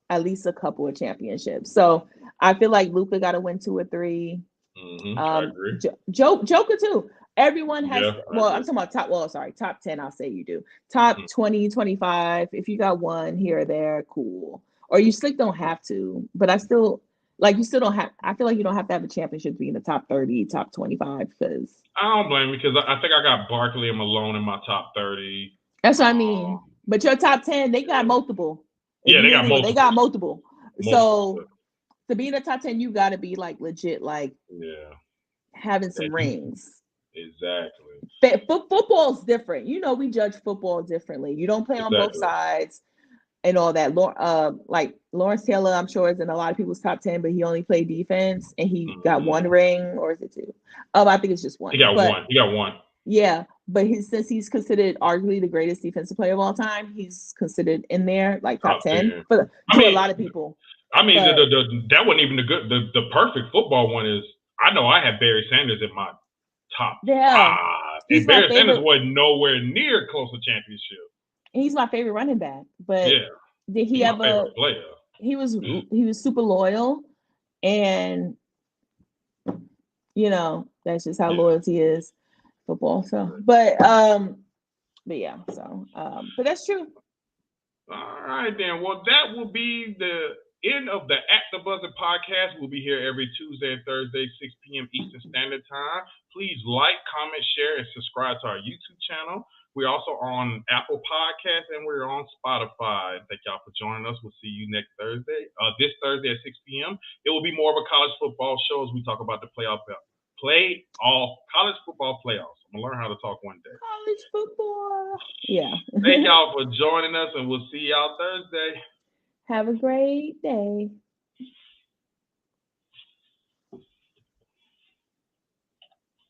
at least a couple of championships. So I feel like Luca got to win 2 or 3. Mm-hmm. I agree. Joker too. Everyone has. Yeah, I Well, I'm agree. talking about top. Well, sorry, top 10. I'll say you do top 20, 25. If you got one here or there, cool. Or you slick don't have to. But I still like you still don't have. I feel like you don't have to have a championship to be in the top 30, top 25 because I don't blame you because I think I got Barkley and Malone in my top 30. that's what I mean. But your top 10, they got multiple. If Yeah, you they hear got me, they got multiples. multiple. Multiple. So to be in the top 10, you got to be like legit, like Yeah. having some rings. Exactly. Football's different. We judge football differently. You don't play on both Exactly. sides. and all that. Like Lawrence Taylor, I'm sure is in a lot of people's top 10, but he only played defense and he got one ring, or is it two? I think it's just one. He got one. He got one. Yeah, but since he's considered arguably the greatest defensive player of all time, he's considered in there like top 10 to a lot of people. I mean, that wasn't even the perfect football one. Is I know I had Barry Sanders in my top 5, and Barry Sanders wasn't nowhere near close to championship. He's my favorite running back, but did he ever? Player. He was super loyal, and that's just how loyalty is. Football, so but yeah, so but that's true. All right then. Well, that will be the end of the At the Buzzer podcast. We'll be here every Tuesday and Thursday, 6 p.m. Eastern Standard Time. Please like, comment, share, and subscribe to our YouTube channel. We're also on Apple Podcasts and we're on Spotify. Thank y'all for joining us. We'll see you next Thursday. This Thursday at 6 p.m. It will be more of a college football show as we talk about the college football playoffs. I'm gonna learn how to talk one day. College football. Yeah. Thank y'all for joining us, and we'll see y'all Thursday. Have a great day.